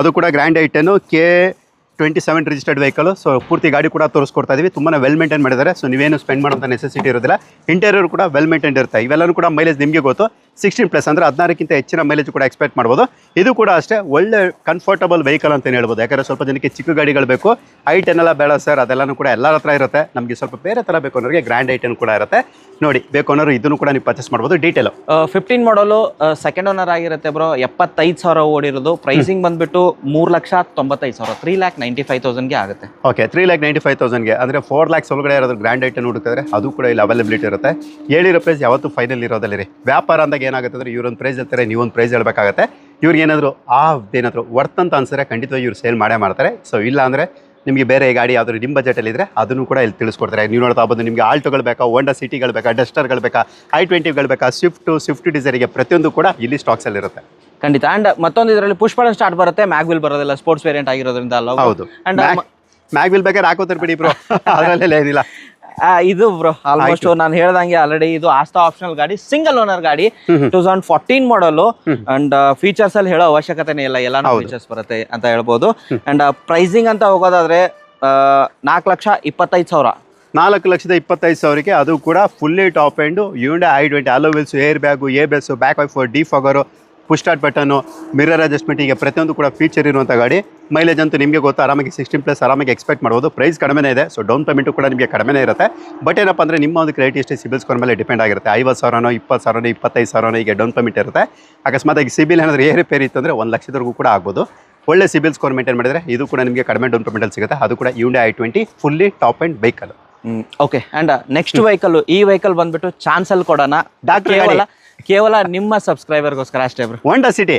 ಅದು ಕೂಡ ಗ್ರ್ಯಾಂಡ್ ಐಟನ್ನು K27 ರಿಜಿಸ್ಟರ್ಡ್ ವೆಹಿಕಲ್. ಸೊ ಪೂರ್ತಿ ಗಾಡಿ ಕೂಡ ತೋರಿಸ್ಕೊಡ್ತಾ ಇದೀವಿ. ತುಂಬಾ ವೆಲ್ ಮೇಂಟೈನ್ ಮಾಡಿದ್ದಾರೆ. ಸೊ ನೀವೇನು ಸ್ಪೆಂಡ್ ಮಾಡೋಂಥ ನೆಸೆಸಿಟಿ ಇರೋದಿಲ್ಲ. ಇಂಟೀರಿಯರ್ ಕೂಡ ವೆಲ್ ಮೇಂಟೈನ್ ಇರುತ್ತೆ. ಇವೆಲ್ಲರೂ ಕೂಡ ಮೈಲೇಜ್ ನಿಮಗೆ ಗೊತ್ತು, 16+ ಅಂದರೆ 16ಕ್ಕಿಂತ ಹೆಚ್ಚಿನ ಮೈಲೇಜ್ ಕೂಡ ಎಕ್ಸ್ಪೆಕ್ಟ್ ಮಾಡ್ಬೋದು. ಇದು ಕೂಡ ಅಷ್ಟೇ ಒಳ್ಳೆ ಕಂಫರ್ಟಬಲ್ ವೆಹಿಕಲ್ ಅಂತಲೇ ಹೇಳ್ಬೋದು. ಯಾಕಂದರೆ ಸ್ವಲ್ಪ ಜನಕ್ಕೆ ಚಿಕ್ಕ ಗಾಡಿಗಳು ಬೇಕು, I10 ಎಲ್ಲ ಬೇಡ ಸರ್, ಅದೆಲ್ಲನೂ ಕೂಡ ಎಲ್ಲರ ಹತ್ರ ಇರುತ್ತೆ. ನಮಗೆ ಸ್ವಲ್ಪ ಬೇರೆ ಥರ ಬೇಕು ಅನ್ನೋರಿಗೆ ಗ್ರ್ಯಾಂಡ್ I10 ಕೂಡ ಇರುತ್ತೆ. ನೋಡಿ, ಬೇಕು ಅನ್ನೋರು ಇದನ್ನು ಕೂಡ ನೀವು ಪರ್ಚೇಸ್ ಮಾಡ್ಬೋದು. ಡೀಟೇಲು 15 ಮಾಡಲು ಸೆಕೆಂಡ್ ಓನರ್ ಆಗಿರುತ್ತೆ ಬ್ರೋ, 75,000 ಓಡಿರೋದು. ಪ್ರೈಸಿಂಗ್ ಬಂದ್ಬಿಟ್ಟು 3,95,000, 3,95,000ಗೆ ಆಗುತ್ತೆ. ಓಕೆ, 3,95,000ಗೆ ಅಂದರೆ 4 lakhs ಒಳಗಡೆ ಇರೋದು ಗ್ರ್ಯಾಂಡ್ ಐಟನ್ ಹುಡುಕಿದ್ರೆ ಅದು ಕೂಡ ಇಲ್ಲಿ ಅವೈಲಬಿಲಿಟಿ ಇರುತ್ತೆ. ಹೇಳಿರೋ ಪ್ರೈಸ್ ಯಾವತ್ತೂ ಫೈನಲ್ ಇರೋದಿಲ್ಲ ರೀ. ವ್ಯಾಪಾರ ಅಂದಾಗ ಏನಾಗುತ್ತೆ ಅಂದರೆ ಇವ್ರೊಂದು ಪ್ರೈಸ್ ಹೇಳ್ತಾರೆ, ನೀವೊಂದು ಪ್ರೈಸ್ ಹೇಳಬೇಕಾಗತ್ತೆ. ಇವ್ರಿಗೆ ಏನಾದರೂ ವರ್ತ್ ಅಂತ ಅನ್ಸಿದ್ರೆ ಖಂಡಿತವಾಗಿ ಇವ್ರು ಸೇಲ್ ಮಾಡೇ ಮಾಡ್ತಾರೆ. ಸೊ ಇಲ್ಲ ಅಂದರೆ ನಿಮಗೆ ಬೇರೆ ಗಾಡಿ ಯಾವ್ದಾದ್ರು ನಿಮ್ಮ ಬಜೆಟಲ್ಲಿ ಇದ್ದರೆ ಅದನ್ನು ಕೂಡ ಇಲ್ಲಿ ತಿಳಿಸ್ಕೊಡ್ತಾರೆ. ನೀವು ನೋಡ್ತಾ ಹೋಗ್ಬೋದು, ನಿಮಗೆ ಆಲ್ಟೋಗಳು ಬೇಕಾ, ಹೋಂಡಾ ಸಿಟಿಗಳು ಬೇಕಾ, ಡಸ್ಟರ್ಗಳು ಬೇಕಾ, I20ಗಳು ಬೇಕಾ, ಸ್ವಿಫ್ಟ್ ಡಿಸೈರಿಗೆ ಪ್ರತಿಯೊಂದು ಕೂಡ ಇಲ್ಲಿ ಸ್ಟಾಕ್ಸಲ್ಲಿ ಇರುತ್ತೆ. ಖಂಡಿತ. ಅಂಡ್ ಮತ್ತೊಂದು ಇದರಲ್ಲಿ ಪುಷ್ ಬಟನ್ ಸ್ಟಾರ್ಟ್ ಬರುತ್ತೆ, ಮ್ಯಾಗ್ವಿಲ್ ಬರೋದಿಲ್ಲ, ಸ್ಪೋರ್ಟ್ಸ್ ವೇರಿಯಂಟ್ ಆಗಿರೋದ್ರಿಂದ ಅಲ್ಲ. ಹೌದು, ಅಂಡ್ ಮ್ಯಾಗ್ವಿಲ್ ಬೇಕಾದ್ರೆ ಹಾಕೋತಾರೆ ಬಿಡಿ ಬ್ರೋ, ಅದರಲ್ಲೆಲ್ಲ ಏನಿಲ್ಲ. ಇದು ಬ್ರೋ ಆಲ್ಮೋಸ್ಟ್ ನಾನು ಹೇಳ್ದಂಗೆ ಆಲ್ರೆಡಿ ಇದು ಆಸ್ತಾ ಆಪ್ಷನಲ್ ಗಾಡಿ, ಸಿಂಗಲ್ ಓನರ್ ಗಾಡಿ, 2014 ಮಾಡಲು. ಅಂಡ್ ಫೀಚರ್ಸ್ ಅಲ್ಲಿ ಹೇಳೋ ಅವಶ್ಯಕತೆನೇ ಇಲ್ಲ, ಎಲ್ಲಾನು ಫೀಚರ್ಸ್ ಬರುತ್ತೆ ಅಂತ ಹೇಳ್ಬೋದು. ಅಂಡ್ ಪ್ರೈಸಿಂಗ್ ಅಂತ ಹೋಗೋದಾದ್ರೆ 4,25,000. 4,25,000ಕ್ಕೆ ಅದು ಕೂಡ fully top end Hyundai I20 hello wheels, air bag, ABS, back wiper, defogger, push start button, mirror adjustment, ಹೀಗೆ ಪ್ರತಿಯೊಂದು ಕೂಡ ಫೀಚರ್ ಇರುವಂಥ ಗಾಡಿ. ಮೈಲೇಜ್ ಅಂತೂ ನಿಮಗೆ ಗೊತ್ತು, ಆರಾಮಾಗಿ 16+ ಆರಾಮಾಗಿ ಎಕ್ಸ್ಪೆಕ್ಟ್ ಮಾಡ್ಬೋದು. ಪ್ರೈಸ್ ಕಡಿಮೆ ಇದೆ, ಸೊ ಡೌನ್ ಪೇಮೆಂಟು ಕೂಡ ನಿಮಗೆ ಕಡಿಮೆ ಇರುತ್ತೆ. ಬಟ್ ಏನಪ್ಪ ಅಂದರೆ ನಿಮ್ಮ ಒಂದು ಕ್ರೆಡಿಟ್ ಹಿಸ್ಟ್ರಿ ಸಿಬಿಲ್ ಸ್ಕೋರ್ ಮೇಲೆ ಡಿಪೆಂಡ್ ಆಗಿರುತ್ತೆ. 50,000ನೋ 20,000ನೋ 25,000ನೋ ಹೀಗೆ ಡೌನ್ ಪೇಮೆಂಟ್ ಇರುತ್ತೆ. ಅಕಸ್ಮಾತಾಗಿ ಸಿಬಿಲ್ ಏನಾದರೂ ಏರುಪೇರು ಇತ್ತು ಅಂದರೆ 1,00,000ವರೆಗೂ ಕೂಡ ಆಗ್ಬೋದು. ಒಳ್ಳೆ ಸಿಬಿಲ್ ಸ್ಕೋರ್ ಮೇಂಟೈನ್ ಮಾಡಿದರೆ ಇದು ಕೂಡ ನಿಮಗೆ ಕಡಿಮೆ ಡೌನ್ ಪೇಮೆಂಟಲ್ಲಿ ಸಿಗುತ್ತೆ. ಅದು ಕೂಡ Hyundai I20 fully top and vehicle. Okay. And next vehicle, ಈ ವೆಹಿಕಲ್ ಬಂದ್ಬಿಟ್ಟು ಚಾನ್ಸಲ್ ಕೊಡೋಣ ಕೇವಲ ನಿಮ್ಮ ಸಬ್ಸ್ಕ್ರೈಬರ್ಗೋಸ್ಕರ ಅಷ್ಟೇ ಬ್ರೋ. ಹೋಂಡಾ ಸಿಟಿ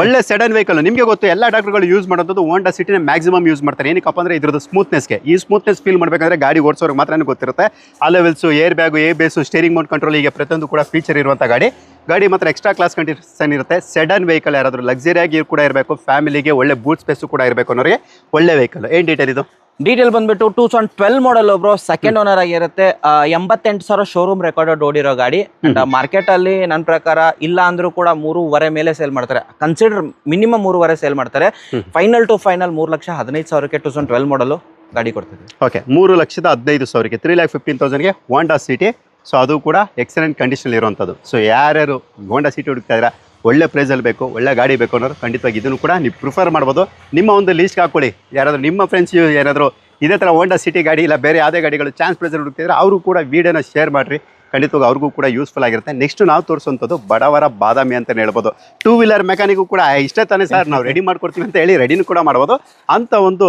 ಒಳ್ಳೆ ಸೆಡನ್ ವೆಹಿಕಲ್. ನಿಮಗೆ ಗೊತ್ತು, ಎಲ್ಲ ಡಾಕ್ಟರ್ಗಳು ಯೂಸ್ ಮಾಡೋದು ಹೋಂಡಾ ಸಿಟಿನ ಮ್ಯಾಕ್ಸಿಮಮ್ ಯೂಸ್ ಮಾಡ್ತಾರೆ. ಏನಕ್ಕಪ್ಪ ಅಂದರೆ ಇದ್ರದ್ದು ಸ್ಮೂತ್ನೆಸ್ಗೆ. ಈ ಸ್ಮೂತ್ನೆಸ್ ಫೀಲ್ ಮಾಡಬೇಕಂದ್ರೆ ಗಾಡಿ ಓಡಿಸೋರಿಗೆ ಮಾತ್ರ ಗೊತ್ತಿರುತ್ತೆ. Alloy wheels, air bag, ABS, steering mount control, ಹೀಗೆ ಪ್ರತಿಯೊಂದು ಕೂಡ ಫೀಚರ್ ಇರುವಂಥ ಗಾಡಿ ಮಾತ್ರ ಎಕ್ಸ್ಟ್ರಾ ಕ್ಲಾಸ್ ಕಂಡೀಷನ್ ಇರುತ್ತೆ. ಸೆಡನ್ ವೆಹಿಕಲ್, ಯಾರಾದರೂ ಲಕ್ಸರಿಯಾಗಿ ಕೂಡ ಇರಬೇಕು, ಫ್ಯಾಮಿಲಿಗೆ ಒಳ್ಳೆ ಬೂಟ್ ಸ್ಪೇಸು ಕೂಡ ಇರಬೇಕು ಅನ್ನೋರಿಗೆ ಒಳ್ಳೆ ವೆಹಿಕಲ್. ಏನು ಡೀಟೇಲ್ ಇದು? ಡೀಟೇಲ್ ಬಂದ್ಬಿಟ್ಟು 2012 ಮಾಡಲ್ ಬ್ರೋ, ಸೆಕೆಂಡ್ ಓನರ್ ಆಗಿರುತ್ತೆ. 88,000 ಶೋರೂಮ್ ರೆಕಾರ್ಡೆಡ್ ಓಡಿರೋ ಗಾಡಿ. ಅಂಡ್ ಮಾರ್ಕೆಟ್ ಅಲ್ಲಿ ನನ್ನ ಪ್ರಕಾರ ಇಲ್ಲ ಅಂದ್ರೂ ಕೂಡ 3.5 ಮೇಲೆ ಸೇಲ್ ಮಾಡ್ತಾರೆ. ಕನ್ಸಿಡರ್ ಮಿನಿಮಮ್ 3.5 ಸೇಲ್ ಮಾಡ್ತಾರೆ. ಫೈನಲ್ 3,15,000ಕ್ಕೆ 2012 ಮಾಡಲು ಗಾಡಿ ಕೊಡ್ತೀವಿ. ಓಕೆ, 3,15,000ಕ್ಕೆ 3,15,000ಗೆ ಹೋಂಡಾ ಸಿಟಿ. ಸೊ ಅದು ಕೂಡ ಎಕ್ಸಲೆಂಟ್ ಕಂಡೀಷನ್ ಇರುವಂಥದ್ದು. ಸೊ ಯಾರ್ಯಾರು ಹೋಂಡಾ ಸಿಟಿ ಹುಡುಕ್ತಾ ಇದ್ದೀರಾ, ಒಳ್ಳೆ ಪ್ರೈಸಲ್ಲಿ ಬೇಕು, ಒಳ್ಳೆ ಗಾಡಿ ಬೇಕು ಅನ್ನೋರು ಖಂಡಿತವಾಗಿ ಇದನ್ನು ಕೂಡ ನೀವು ಪ್ರಿಫರ್ ಮಾಡ್ಬೋದು. ನಿಮ್ಮ ಒಂದು ಲೀಸ್ಟ್ಗೆ ಹಾಕ್ಕೊಳ್ಳಿ. ಯಾರಾದರೂ ನಿಮ್ಮ ಫ್ರೆಂಡ್ಸ್ ಏನಾದರೂ ಇದೇ ಥರ ಹೋಂಡಾ ಸಿಟಿ ಗಾಡಿ ಇಲ್ಲ ಬೇರೆ ಯಾವುದೇ ಗಾಡಿಗಳು ಚಾನ್ಸ್ ಪ್ರೈಸಲ್ಲಿ ಹುಡುಕ್ತಿದ್ರೆ ಅವರು ಕೂಡ ವೀಡಿಯೋನ ಶೇರ್ ಮಾಡಿರಿ. ಖಂಡಿತವಾಗಿ ಅವ್ರಿಗೂ ಕೂಡ ಯೂಸ್ಫುಲ್ ಆಗಿರುತ್ತೆ. ನೆಕ್ಸ್ಟ್ ನಾವು ತೋರಿಸುವಂಥದ್ದು ಬಡವರ ಬಾದಾಮಿ ಅಂತಲೇ ಹೇಳ್ಬೋದು. 2 ವೀಲರ್ ಮೆಕ್ಯಾನಿಕ್ಗೂ ಕೂಡ ಇಷ್ಟೇ ತಾನೇ ಸರ್ ನಾವು ರೆಡಿ ಮಾಡ್ಕೊಡ್ತೀವಿ ಅಂತ ಹೇಳಿ ರೆಡಿನೂ ಕೂಡ ಮಾಡ್ಬೋದು. ಅಂಥ ಒಂದು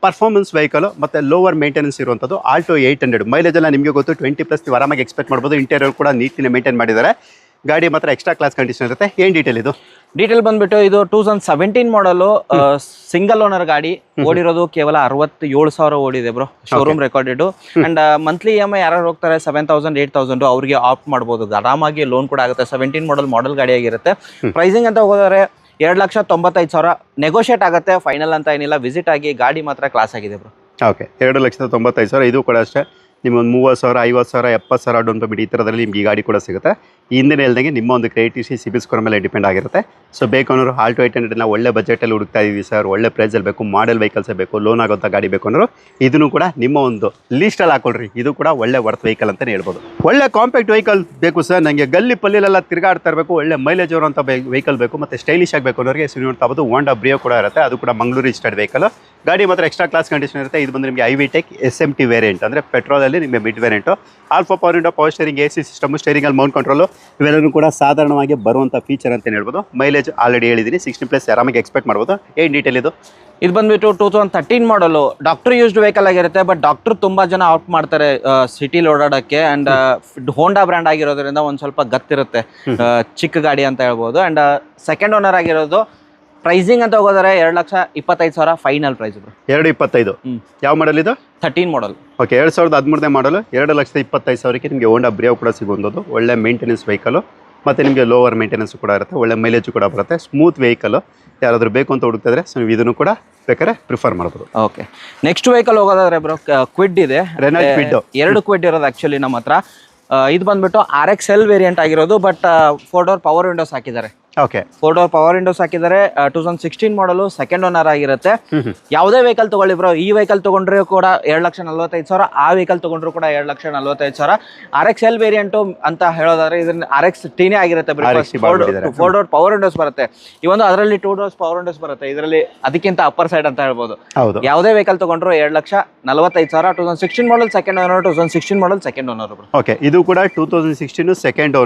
ಪರ್ಫಾರ್ಮೆನ್ಸ್ ವೆಹಿಕಲ್ ಮತ್ತು ಲೋವರ್ ಮೇಂಟೆನೆನ್ಸ್ ಇರುವಂಥದ್ದು ಆಲ್ಟೋ 800. ಮೈಲೇಜ್ ಎಲ್ಲ ನಿಮಗೆ ಗೊತ್ತು, 20+ ನೀವು ಆರಾಮಾಗಿ ಎಕ್ಸ್ಪೆಕ್ಟ್ ಮಾಡ್ಬೋದು. ಇಂಟೀರಿಯರ್ ಕೂಡ ನೀಟ್ಲಿ ಮೇಂಟೈನ್ ಮಾಡಿದ್ದಾರೆ. ಗಾಡಿ ಮಾತ್ರ ಎಕ್ಸ್ಟ್ರಾ ಕ್ಲಾಸ್ ಕಂಡೀಷನ್ ಇರುತ್ತೆ. ಏನು ಡೀಟೇಲ್ ಇದು? ಡೀಟೇಲ್ ಬಂದ್ಬಿಟ್ಟು ಇದು 2017 ಮಾಡಲು, ಸಿಂಗಲ್ ಓನರ್ ಗಾಡಿ. ಓಡಿರೋದು ಕೇವಲ 67,000 ಓಡಿದೆ bro, showroom recorded. And monthly EMI ಯಾರು ಹೋಗ್ತಾರೆ 7,000 8,000 ಅವ್ರಿಗೆ ಆಪ್ಟ್ ಮಾಡ್ಬೋದು. ಆರಾಮಾಗಿ ಲೋನ್ ಕೂಡ ಆಗುತ್ತೆ. 17 ಮಾಡಲ್ ಗಾಡಿ ಆಗಿರುತ್ತೆ. ಪ್ರೈಸಿಂಗ್ ಅಂತ ಹೋಗೋದ್ರೆ 2,95,000 ನೆಗೋಷಿಯೇಟ್ ಆಗುತ್ತೆ. ಫೈನಲ್ ಅಂತ ಏನಿಲ್ಲ, ವಿಸಿಟ್ ಆಗಿ. ಗಾಡಿ ಮಾತ್ರ ಕ್ಲಾಸ್ ಆಗಿದೆ ಬ್ರೋ. ಓಕೆ, 2,95,000. ಇದು ಕೂಡ ಅಷ್ಟೇ ನಿಮ್ಗೆ ಒಂದು 30,000 50,000 70,000 ಡೌನ್ ಪೇಮೆಂಟ್ ಈ ಥರದಲ್ಲಿ ನಿಮ್ಗೆ ಈ ಗಾಡಿ ಕೂಡ ಸಿಗುತ್ತೆ. ಹಿಂದಿನ ಹೇಳ್ದಂಗೆ ನಿಮ್ಮ ಒಂದು ಕ್ರೆಡಿಟ್ ಹಿಸ್ಟ್ರಿ ಸಿಬಿಲ್ ಸ್ಕೋರ್ ಮೇಲೆ ಡಿಪೆಂಡ್ ಆಗಿರುತ್ತೆ. ಸೊ ಬೇಕು ಅನ್ನೋರು ಆಲ್ಟೋ 800 ಒಳ್ಳೆ ಬಜೆಟಲ್ಲಿ ಹುಡುಕ್ತಾ ಇದೀವಿ ಸರ್, ಒಳ್ಳೆ ಪ್ರೈಸಲ್ಲಿ ಬೇಕು, ಮಾಡೆಲ್ ವೆಹಿಕಲ್ಸೇ ಬೇಕು, ಲೋನ್ ಆಗೋಂಥ ಗಾಡಿ ಬೇಕು ಅನ್ನೋರು ಇದನ್ನು ಕೂಡ ನಿಮ್ಮ ಒಂದು ಲೀಸ್ಟಲ್ಲಿ ಹಾಕೊಳ್ರಿ. ಇದು ಕೂಡ ಒಳ್ಳೆ ವರ್ತ್ ವೆಹಿಕಲ್ ಅಂತಲೇ ಹೇಳ್ಬೋದು. ಒಳ್ಳೆ ಕಾಂಪ್ಯಾಕ್ಟ್ ವೆಹಿಕಲ್ ಬೇಕು ಸರ್, ನನಗೆ ಗಲ್ಲಿ ಪಲ್ಲಿಲೆಲ್ಲ ತಿರುಗಾಡ್ತಾ ಇರಬೇಕು, ಒಳ್ಳೆ ಮೈಲೇಜ್ ಇರುವಂಥ ವೆಹಿಕಲ್ ಬೇಕು ಮತ್ತು ಸ್ಟೈಲಿಶ್ ಆಗಬೇಕು ಅನ್ನೋರಿಗೆ ನೋಡ್ತಾ ಹೋಗ್ಬೋದು ಹೋಂಡಾ ಬ್ರಿಯೋ ಕೂಡ ಇರುತ್ತೆ. ಅದು ಕೂಡ ಮಂಗಳೂರು ರಿಜಿಸ್ಟರ್ಡ್ ವೆಹಿಕಲ್. ಗಾಡಿ ಮಾತ್ರ ಎಕ್ಸ್ಟ್ರಾ ಕ್ಲಾಸ್ ಕಂಡೀಷನ್ ಇರುತ್ತೆ. ಇದು ಬಂದು ನಿಮಗೆ ಐವಿಟೆಕ್ SMT ವೇರಿಯಂಟ್, ಅಂದರೆ ಪೆಟ್ರೋಲಲ್ಲಿ ನಿಮಗೆ mid variant. Alpha power window, power steering, AC system, ಸ್ಟೇರಿಂಗಲ್ಲಿ ಮೌಂಟ್ ಕಂಟ್ರೋಲು ಇವೆಲ್ಲವೂ ಕೂಡ ಸಾಧಾರಣವಾಗಿ ಬರುವಂಥ ಫೀಚರ್ ಅಂತಲೇ ಹೇಳ್ಬೋದು. ಮೈಲೇಜ್ ಆಲ್ರೆಡಿ ಹೇಳಿದ್ದೀನಿ, 16+ ಆರಾಮಾಗಿ ಎಕ್ಸ್ಪೆಕ್ಟ್ ಮಾಡ್ಬೋದು. ಏನು ಡೀಟೇಲ್ ಇದು? ಇದು ಬಂದ್ಬಿಟ್ಟು 2013 ಮಾಡಲು ಡಾಕ್ಟರ್ ಯೂಸ್ಡ್ ವೆಹಿಕಲ್ ಆಗಿರುತ್ತೆ. ಬಟ್ ಡಾಕ್ಟರ್ ತುಂಬಾ ಜನ ಆಪ್ಟ್ ಮಾಡ್ತಾರೆ ಸಿಟಿಲಿ ಓಡಾಡೋಕ್ಕೆ. ಅಂಡ್ ಹೋಂಡಾ ಬ್ರ್ಯಾಂಡ್ ಆಗಿರೋದ್ರಿಂದ ಒಂದು ಸ್ವಲ್ಪ ಗತ್ತಿರುತ್ತೆ, ಚಿಕ್ಕ ಗಾಡಿ ಅಂತ ಹೇಳ್ಬೋದು. ಅಂಡ್ ಸೆಕೆಂಡ್ ಓನರ್ ಆಗಿರೋದು. ಪ್ರೈಸಿಂಗ್ ಅಂತ ಹೋಗೋದ್ರೆ 2,25,000 ಫೈನಲ್ ಪ್ರೈಸ್. 2,25,000 ಯಾವ ಮಾಡಲ್ ಇದು? 13 ಮಾಡಲ್. ಓಕೆ, 2013 ಮಾಡಲು 2,25,000ಕ್ಕೆ ನಿಮಗೆ ಹೋಂಡಾ ಬ್ರಿಯೋ ಕೂಡ ಸಿಗುವಂಥದ್ದು. ಒಳ್ಳೆ ಮೇಂಟೆನೆನ್ಸ್ ವೆಹಿಕಲ್ ಮತ್ತು ನಿಮಗೆ ಲೋವರ್ ಮೇಂಟೆನೆನ್ಸ್ ಕೂಡ ಇರುತ್ತೆ, ಒಳ್ಳೆ ಮೈಲೇಜ್ ಕೂಡ ಬರುತ್ತೆ, ಸ್ಮೂತ್ ವೆಹಿಕಲ್. ಯಾರಾದರೂ ಬೇಕು ಅಂತ ಹುಡುಕ್ತಿದ್ರೆ ಸೊ ನೀವು ಇದನ್ನು ಕೂಡ ಬೇಕಾದ್ರೆ ಪ್ರಿಫರ್ ಮಾಡ್ಬೋದು. ಓಕೆ, ನೆಕ್ಸ್ಟ್ ವೆಹಿಕಲ್ ಹೋಗೋದಾದ್ರೆ ಬ್ರೋ ಕ್ವಿಡ್ ಇದೆ. ರೆನಾಲ್ಟ್ ಕ್ವಿಡ್ 2 ಕ್ವಿಡ್ ಇರೋದು ಆ್ಯಕ್ಚುಲಿ ನಮ್ಮ ಹತ್ರ. ಇದು ಬಂದ್ಬಿಟ್ಟು RXL ವೇರಿಯಂಟ್ ಆಗಿರೋದು. ಬಟ್ 4 ಡೋರ್ ಪವರ್ ವಿಂಡೋಸ್ ಹಾಕಿದ್ದಾರೆ. ಓಕೆ, 4 ಡೋರ್ ಪವರ್ ವಿಂಡೋಸ್ ಹಾಕಿದ್ದಾರೆ. 2016 ಮಾಡಲು, ಸೆಕೆಂಡ್ ಓನರ್ ಆಗಿರುತ್ತೆ. ಯಾವುದೇ ವೆಹಿಕಲ್ ತಗೊಳ್ಳಿ ಬ್ರೋ, ಈ ವೆಹಿಕಲ್ ತಗೊಂಡ್ರೆ ಕೂಡ 2,45,000, ಆ ವೆಹಿಕಲ್ ತಗೊಂಡ್ರು ಕೂಡ 2,45,000. RXL ವೇರಿಯಂಟು ಅಂತ ಹೇಳೋದಾದ್ರೆ ಇದನ್ನ RXT ಆಗಿರುತ್ತೆ. 4 ಡೋರ್ ಪವರ್ ವಿಂಡೋಸ್ ಬರುತ್ತೆ. ಈ ಒಂದು ಅದರಲ್ಲಿ 2 ಡೋರ್ಸ್ ಪವರ್ ವಿಂಡೋಸ್ ಬರುತ್ತೆ. ಇದರಲ್ಲಿ ಅದಕ್ಕಿಂತ ಅಪ್ಪರ್ ಸೈಡ್ ಅಂತ ಹೇಳ್ಬೋದು. ಯಾವುದೇ ವೆಹಿಕಲ್ ತಗೊಂಡ್ರು 2,45,000. 2016 model second owner, 2016 model second owner. Okay, ಇದು ಕೂಡ 2016 ಸೆಕೆಂಡ್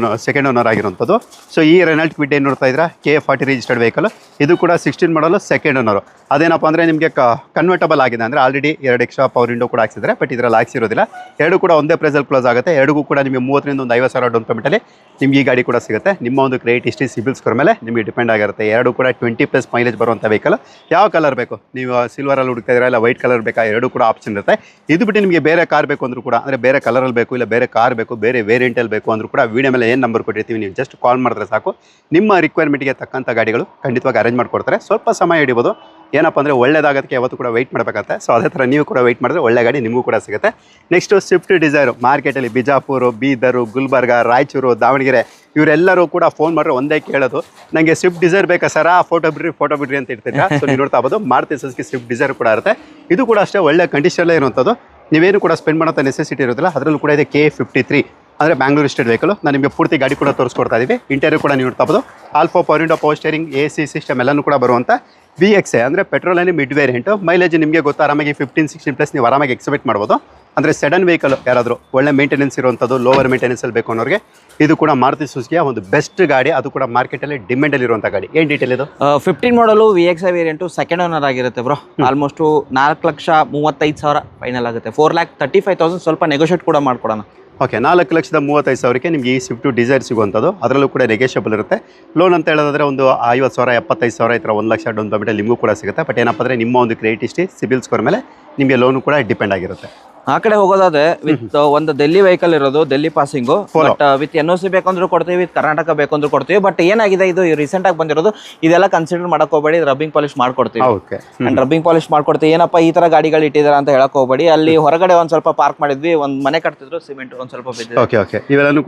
ಓನರ್ ಆಗಿರುವಂಥದ್ದು. ಸೊ ಈ ರೆನಾಲ್ಟ್ ಕ್ವಿಡ್ ಏನು ನೋಡ್ತಾ ಇದ್ರೆ K40 ರಿಜಿಸ್ಟರ್ಡ್ ವೆಹಿಕಲ್. ಇದು ಕೂಡ 16 ಮಾಡಲು ಸೆಕೆಂಡ್ ಓನರು. ಅದೇನಪ್ಪ ಅಂದರೆ ನಿಮಗೆ ಕನ್ವರ್ಟಬಲ್ ಆಗಿದೆ, ಅಂದರೆ ಆಲ್ರೆಡಿ 2 ಎಕ್ಸ್ಟ್ರಾ ಪವರ್ ವಿಂಡೋ ಕೂಡ ಹಾಕ್ಸಿದ್ದಾರೆ. ಬಟ್ ಇದರಲ್ಲಿ ಹಾಕ್ಸಿರೋದಿಲ್ಲ. 2 ಕೂಡ ಒಂದೇ ಪ್ರೈಸಲ್ಲಿ ಕ್ಲೋಸ್ ಆಗುತ್ತೆ. 2 ಕೂಡ ನಿಮಗೆ 30,000 ಒಂದು 50,000 ಡೌನ್ ಪೇಮೆಂಟಲ್ಲಿ ನಿಮ್ಗೆ ಈ ಗಾಡಿ ಕೂಡ ಸಿಗುತ್ತೆ. ನಿಮ್ಮ ಒಂದು ಕ್ರೆಡಿಟ್ ಹಿಸ್ಟ್ರಿ ಸಿಬಿಲ್ ಸ್ಕೋರ್ ಮೇಲೆ ನಿಮಗೆ ಡಿಪೆಂಡ್ ಆಗಿರುತ್ತೆ. 2 ಕೂಡ 20+ ಮೈಲೇಜ್ ಬರುವಂಥ ವೆಹಿಕಲ್. ಯಾವ ಕಲರ್ ಬೇಕು, ನೀವು ಸಿಲ್ವರಲ್ಲಿ ಹುಡುಕ್ತಾ ಇದ್ದೀರಾ ಇಲ್ಲ ವೈಟ್ ಕಲರ್ ಬೇಕಾ, 2 ಕೂಡ ಆಪ್ಷನ್ ಇರುತ್ತೆ. ಇದು ಬಿಟ್ಟು ನಿಮಗೆ ಬೇರೆ ಕಾರ್ ಬೇಕು ಅಂದರೂ ಕೂಡ, ಅಂದರೆ ಬೇರೆ ಕಲರಲ್ಲಿ ಬೇಕು ಇಲ್ಲ ಬೇರೆ ಕಾರ್ ಬೇಕು, ಬೇರೆ ವೇರಿಯಂಟಲ್ಲಿ ಬೇಕು ಅಂದರೂ ಕೂಡ ವಿಡಿಯೋ ಮೇಲೆ ಏನು ನಂಬರ್ ಕೊಟ್ಟಿರ್ತೀವಿ, ನೀವು ಜಸ್ಟ್ ಕಾಲ್ ಮಾಡಿದ್ರೆ ಸಾಕು. ನಿಮ್ಮ ರಿಕ್ವೈರ್ಮೆಂಟ್ಗೆ ತಕ್ಕಂಥ ಗಾಡಿಗಳು ಖಂಡಿತವಾಗಿ ಅರೇಂಜ್ ಮಾಡಿಕೊಡ್ತಾರೆ. ಸ್ವಲ್ಪ ಸಮಯ ಹಿಡಿಬೋದು. ಏನಪ್ಪ ಅಂದರೆ ಒಳ್ಳೆದಾಗೋದಕ್ಕೆ ಯಾವತ್ತೂ ಕೂಡ ವೆಯ್ಟ್ ಮಾಡಬೇಕಾಗುತ್ತೆ. ಸೊ ಅದೇ ಥರ ನೀವು ಕೂಡ ವೆಯ್ಟ್ ಮಾಡಿದ್ರೆ ಒಳ್ಳೆ ಗಾಡಿ ನಿಮಗೂ ಕೂಡ ಸಿಗುತ್ತೆ. ನೆಕ್ಸ್ಟು ಸ್ವಿಫ್ಟ್ ಡಿಸೈರು ಮಾರ್ಕೆಟಲ್ಲಿ ಬಿಜಾಪುರ, ಬೀದರು, ಗುಲ್ಬರ್ಗ, ರಾಯಚೂರು, ದಾವಣಗೆರೆ ಇವರೆಲ್ಲರೂ ಕೂಡ ಫೋನ್ ಮಾಡಿದ್ರೆ ಒಂದೇ ಕೇಳೋದು, ನನಗೆ ಸ್ವಿಫ್ಟ್ ಡಿಸೈರ್ ಬೇಕಾ ಸರ್, ಫೋಟೋ ಬಿಡ್ರಿ ಅಂತ ಇರ್ತೀರಾ. ಸೊ ನೀವು ನೋಡ್ತಾ ಹೋಗ್ಬೋದು ಮಾರುತಿ ಸುಜುಕಿ ಸ್ವಿಫ್ಟ್ ಡಿಸೈರ್ ಕೂಡ ಇರುತ್ತೆ. ಇದು ಕೂಡ ಅಷ್ಟೇ ಒಳ್ಳೆ ಕಂಡೀಷನಲ್ಲೇ ಇರುವಂಥದ್ದು. ನೀವೇನು ಕೂಡ ಸ್ಪೆಂಡ್ ಮಾಡೋಂಥ ನೆಸೆಸಿಟಿ ಇರೋದಿಲ್ಲ. ಅದರಲ್ಲೂ ಕೂಡ ಇದೆ K53 ಅಂದರೆ ಬ್ಯಾಂಗ್ಳೂರ್ ರಿಜಿಸ್ಟರ್ಡ್ ವೆಹಿಕಲ್. ನಾನು ನಿಮಗೆ ಪೂರ್ತಿ ಗಾಡಿ ಕೂಡ ತೋರಿಸ್ಕೊಡ್ತಾ ಇದ್ದೀವಿ. ಇಂಟೀರಿಯರ್ ಕೂಡ ನೀವು ನೋಡ್ತಾ ಹೋಗ್ಬೋದು. Alpha power window, power steering, AC system ಎಲ್ಲನೂ ಕೂಡ ಬರುವಂಥ VXA ಅಂದರೆ ಪೆಟ್ರೋಲಲ್ಲಿ ಮಿಡ್ ವೇರಿಯಂಟು. ಮೈಲೇಜ್ ನಿಮಗೆ ಗೊತ್ತು, ಆರಾಮಾಗಿ 15-16+ ನೀವು ಆರಾಮಾಗಿ ಎಕ್ಸ್ಪೆಕ್ಟ್ ಮಾಡ್ಬೋದು. ಅಂದರೆ ಸೆಡನ್ ವೆಹಿಕಲ್ ಯಾರಾದರೂ ಒಳ್ಳೆ ಮೇಂಟೆನೆನ್ಸ್ ಇರುವಂಥದ್ದು, ಲೋವರ್ ಮೇಂಟೆನೆನ್ಸಲ್ಲಿ ಬೇಕು ಅನ್ನೋರಿಗೆ ಇದು ಕೂಡ ಮಾರುತಿ ಸುಜುಕಿಯ ಒಂದು ಬೆಸ್ಟ್ ಗಾಡಿ. ಅದು ಕೂಡ ಮಾರ್ಕೆಟಲ್ಲಿ ಡಿಮ್ಯಾಂಡಲ್ಲಿ ಇರುವಂಥ ಗಾಡಿ. ಏನು ಡೀಟೇಲ್ ಇದು? 15 ಮಾಡಲು VXA ವೇರಿಯಂಟು ಸೆಕೆಂಡ್ ಓನರ್ ಆಗಿರುತ್ತೆ ಬ್ರೋ. ಆಲ್ಮೋಸ್ಟ್ 4,35,000 ಫೈನಲ್ ಆಗುತ್ತೆ. 4,35,000 ಸ್ವಲ್ಪ ನೆಗೋಷಿಯೇಟ್ ಕೂಡ ಮಾಡ್ಕೊಡೋಣ. ಓಕೆ, 4,35,000ಕ್ಕೆ ನಿಮಗೆ ಈ ಸ್ವಿಫ್ಟ್ ಡಿಸೈರ್ ಸಿಗುವಂಥದ್ದು. ಅದರಲ್ಲೂ ಕೂಡ ನೆಗೋಷಿಯಬಲ್ ಇರುತ್ತೆ. ಲೋನ್ ಅಂತ ಹೇಳೋದಾದ್ರೆ ಒಂದು 50,000, 75,000 ಈ ಥರ 1,00,000 ಡೌನ್ ಪೇಮೆಂಟಲ್ಲಿ ನಿಮಗೂ ಕೂಡ ಸಿಗುತ್ತೆ. ಬಟ್ ಏನಪ್ಪ ಅಂದರೆ ನಿಮ್ಮ ಒಂದು ಕ್ರೆಡಿಟ್ ಹಿಸ್ಟ್ರಿ ಸಿಬಿಲ್ ಸ್ಕೋರ್ ಮೇಲೆ ನಿಮಗೆ ಲೋನು ಕೂಡ ಡಿಪೆಂಡ್ ಆಗಿರುತ್ತೆ. ಆ ಕಡೆ ಹೋಗೋದಾದ್ರೆ ವಿತ್ ಒಂದು ಡೆಲ್ಲಿ ವೆಹಿಕಲ್ ಇರೋದು, Delhi passing. But with NOC ಬೇಕಂದ್ರೂ ಕೊಡ್ತೀವಿ, ವಿತ್ ಕರ್ನಾಟಕ ಬೇಕಂದ್ರೂ ಕೊಡ್ತೀವಿ. ಬಟ್ ಏನಾಗಿದೆ, ಇದು ರೀಸೆಂಟ್ ಆಗಿ ಬಂದಿರೋದು, ಇದೆಲ್ಲ ಕನ್ಸಿಡರ್ ಮಾಡಕ್ ಹೋಗಬೇಡಿ. ರಬ್ಬಿಂಗ್ ಪಾಲಿಶ್ ಮಾಡ್ಕೊಡ್ತೀವಿ. ಅಂಡ್ ರಬ್ಬಿಂಗ್ ಪಾಲಿಶ್ ಮಾಡ್ಕೊಡ್ತೀವಿ. ಏನಪ್ಪ ಈ ತರ ಗಾಡಿಗಳು ಇಟ್ಟಿದ್ದಾರೆ ಅಂತ ಹೇಳಕ್ ಹೋಗಬೇಡಿ. ಅಲ್ಲಿ ಹೊರಗಡೆ ಒಂದ್ ಸ್ವಲ್ಪ ಪಾರ್ಕ್ ಮಾಡಿದ್ವಿ, ಒಂದ್ ಮನೆ ಕಟ್ತಿದ್ರು, ಸಿಮೆಂಟ್ ಒಂದ್ ಸ್ವಲ್ಪ ಬಿದ್ದಿದೆ. ಓಕೆ, ಇವೆಲ್ಲನೂ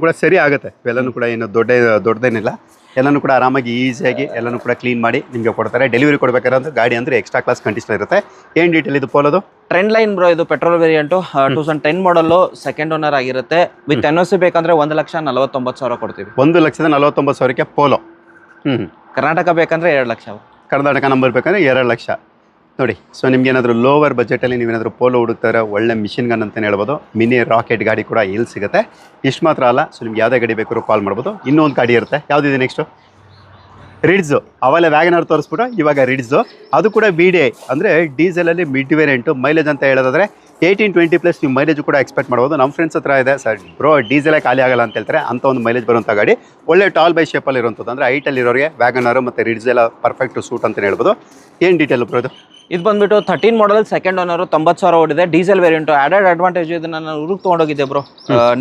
ಕೂಡ ಸರಿ ಆಗುತ್ತೆ. ಇವೆಲ್ಲನೂ ಕೂಡ ಏನು ದೊಡ್ಡದೇನಿಲ್ಲ. ಎಲ್ಲನೂ ಕೂಡ ಆರಾಮಾಗಿ ಈಸಿಯಾಗಿ ಎಲ್ಲನೂ ಕೂಡ ಕ್ಲೀನ್ ಮಾಡಿ ನಿಮಗೆ ಕೊಡ್ತಾರೆ. ಡೆಲಿವರಿ ಕೊಡಬೇಕಾದ್ರೆ ಗಾಡಿ ಅಂದರೆ ಎಕ್ಸ್ಟ್ರಾ ಕ್ಲಾಸ್ ಕಂಡೀಷನ್ ಇರುತ್ತೆ. ಏನು ಡೀಟೇಲ್ ಇದು ಪೋಲೋದು? Trend line bro. ಇದು petrol variant 2010 model second owner ಆಗಿರುತ್ತೆ. ವಿತ್ NOC ಬೇಕಂದ್ರೆ 1,49,000 ಕೊಡ್ತೀವಿ. 1,49,000ಕ್ಕೆ ಪೋಲೋ. ಕರ್ನಾಟಕ ಬೇಕಂದ್ರೆ 2 ಲಕ್ಷ. ಕರ್ನಾಟಕ ನಂಬರ್ ಬೇಕಂದ್ರೆ 2 ಲಕ್ಷ. ನೋಡಿ, ಸೊ ನಿಮ್ಗೆ ಏನಾದರೂ ಲೋವರ್ ಬಜೆಟಲ್ಲಿ ನೀವೇನಾದರೂ ಪೋಲೋ ಹುಡುಕ್ತಾರೆ, ಒಳ್ಳೆ ಮಿಷಿನ್ ಗನ್ ಅಂತಲೇ ಹೇಳ್ಬೋದು. ಮಿನಿ ರಾಕೆಟ್ ಗಾಡಿ ಕೂಡ ಇಲ್ಲಿ ಸಿಗುತ್ತೆ. ಇಷ್ಟು ಮಾತ್ರ ಅಲ್ಲ, ಸೊ ನಿಮ್ಗೆ ಯಾವುದೇ ಗಾಡಿ ಬೇಕಾದ್ರೂ ಕಾಲ್ ಮಾಡ್ಬೋದು. ಇನ್ನೊಂದು ಗಾಡಿ ಇರುತ್ತೆ, ಯಾವುದಿದೆ ನೆಕ್ಸ್ಟು? ರಿಡ್ಜು. ಅವೆಲ್ಲ ವ್ಯಾಗನರ್ ತೋರಿಸ್ಬಿಟ್ಟು ಇವಾಗ ರಿಡ್ಜು. ಅದು ಕೂಡ BDI ಅಂದರೆ ಡೀಸೆಲಲ್ಲಿ ಮಿಡ್ ವೇರಿಯಂಟು. ಮೈಲೇಜ್ ಅಂತ ಹೇಳೋದಾದ್ರೆ 18-20+ ನೀವು ಮೈಲೇಜ್ ಕೂಡ ಎಕ್ಸ್ಪೆಕ್ಟ್ ಮಾಡ್ಬೋದು. ನಮ್ಮ ಫ್ರೆಂಡ್ಸ್ ಹತ್ರ ಇದೆ ಸರ್ ಬ್ರೋ ಡೀಸೆಲೇ ಖಾಲಿ ಆಗಲ್ಲ ಅಂತ ಹೇಳ್ತಾರೆ. ಅಂಥ ಒಂದು ಮೈಲೇಜ್ ಬರುವಂಥ ಗಾಡಿ. ಒಳ್ಳೆ ಟಾಲ್ ಬೈ ಶೇಪಲ್ಲಿ ಇರುವಂಥದ್ದು, ಅಂದರೆ ಹೈಟಲ್ಲಿ ಇರೋರಿಗೆ ವ್ಯಾಗನರು ಮತ್ತು ರಿಡ್ಜ್ ಎಲ್ಲ ಪರ್ಫೆಕ್ಟ್ ಸೂಟ್ ಅಂತಲೇ ಹೇಳ್ಬೋದು. ಏನು ಡೀಟೇಲ್ ಬ್ರೋ ಇದು? ಇದು ಬಂದ್ಬಿಟ್ಟು 13 ಮಾಡಲ್ ಸೆಕೆಂಡ್ ಓನರ್, 90,000 ಓಡಿದೆ. Diesel variant. ಆಡೆಡ್ ಅಡ್ವಾಂಟೇಜ್ ಇದನ್ನ ನಾನು ಊರಿಗೆ ತೊಗೊಂಡೋಗಿದ್ದೆ ಬ್ರೋ,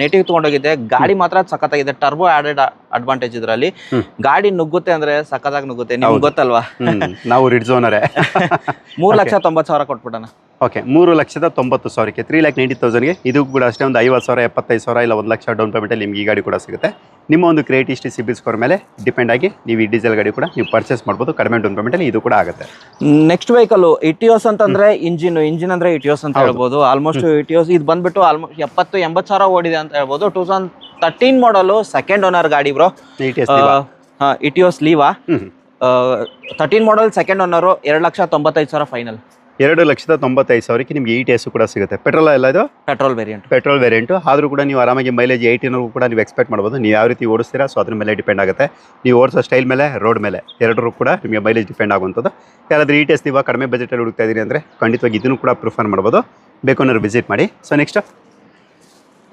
ನೇಟಿವ್ ತೊಗೊಂಡೋಗಿದ್ದೆ. ಗಾಡಿ ಮಾತ್ರ ಸಖತ್ತಾಗಿದೆ. ಟರ್ಬೋ ಆಡೆಡ್ ಅಡ್ವಾಂಟೇಜ್ ಇದರಲ್ಲಿ. ಗಾಡಿ ನುಗ್ಗುತ್ತೆ ಅಂದ್ರೆ ಸಖತ್ತಾಗಿ ನುಗ್ಗುತ್ತೆ. ನಿಮ್ಗೆ ಗೊತ್ತಲ್ವಾ, ನಾವು ರಿಡ್ಜ್ ಓನರೇ. 3,90,000 ಕೊಟ್ಬಿಟ್ಟಣ. ಓಕೆ 3,90,000ಕ್ಕೆ 3,90,000ಗೆ ಇದು ಕೂಡ ಅಷ್ಟೇ ಒಂದು 50,000 75,000 ಇಲ್ಲ 1,00,000 ಡೌನ್ ಪೇಮೆಂಟಲ್ಲಿ ನಿಮ್ಗೆ ಈ ಗಾಡಿ ಕೂಡ ಸಿಗುತ್ತೆ. ನಿಮ್ಮ ಒಂದು ಕ್ರೆಡಿಟ್ ಹಿಸ್ಟ್ರಿ ಸಿಬಿಲ್ ಸ್ಕೋರ್ ಮೇಲೆ ಡಿಪೆಂಡ್ ಆಗಿ ನೀವು ಈ ಡೀಸೆಲ್ ಗಾಡಿ ಕೂಡ ನೀವು ಪರ್ಚೇಸ್ ಮಾಡ್ಬೋದು. ಕಡಿಮೆ ಡೌನ್ ಪೇಮೆಂಟಲ್ಲಿ ಇದು ಕೂಡ ಆಗುತ್ತೆ. ನೆಕ್ಸ್ಟ್ ವೆಹಿಕಲ್ ಇಟಿಯೋಸ್ ಅಂತಂದ್ರೆ ಇಂಜಿನ್ ಅಂದ್ರೆ ಇಟಿಯೋಸ್ ಅಂತ ಹೇಳ್ಬೋದು. ಆಲ್ಮೋಸ್ಟ್ ಇಟಿಯೋಸ್ ಇದು ಬಂದ್ಬಿಟ್ಟು ಆಲ್ಮೋಸ್ಟ್ 70-80 ಸಾವಿರ ಓಡಿದೆ ಅಂತ ಹೇಳ್ಬೋದು. 2013 ಮಾಡಲು ಸೆಕೆಂಡ್ ಓನರ್ ಗಾಡಿ bro. Etios Liva 13 model second owner 2,95,000 final. 2,95,000ಕ್ಕೆ ನಿಮ್ಗೆ ETS ಕೂಡ ಸಿಗುತ್ತೆ. ಪೆಟ್ರೋಲ್ ಎಲ್ಲ ಇದು ಪೆಟ್ರೋಲ್ ವೇರಿಯಂಟ್ ಆದರೂ ಕೂಡ ನೀವು ಆರಾಮಾಗಿ ಮೈಲೇಜ್ 18 ಕೂಡ ನೀವು ಎಕ್ಸ್ಪೆಕ್ಟ್ ಮಾಡ್ಬೋದು. ನೀವು ಯಾವ ರೀತಿ ಓಡಿಸ್ತೀರಾ ಸೊ ಅದ್ರ ಮೇಲೆ ಡಿಪೆಂಡ್ ಆಗುತ್ತೆ. ನೀವು ಓಡಿಸೋ ಸ್ಟೈಲ್ ಮೇಲೆ ರೋಡ್ ಮೇಲೆ ಎರಡರೂ ಕೂಡ ನಿಮಗೆ ಮೈಲೇಜ್ ಡಿಪೆಂಡ್ ಆಗುವಂಥದ್ದು. ಯಾರಾದರೂ ETS ನೀವು ಕಡಿಮೆ ಬಜೆಟಲ್ಲಿ ಹುಡುಕ್ತಾ ಇದ್ದೀರಿ ಅಂದರೆ ಖಂಡಿತವಾಗಿ ಇದನ್ನು ಕೂಡ ಪ್ರಿಫರ್ ಮಾಡ್ಬೋದು. ಬೇಕು ಅನ್ನೋರು ವಿಸಿಟ್ ಮಾಡಿ. ಸೊ ನೆಕ್ಸ್ಟ್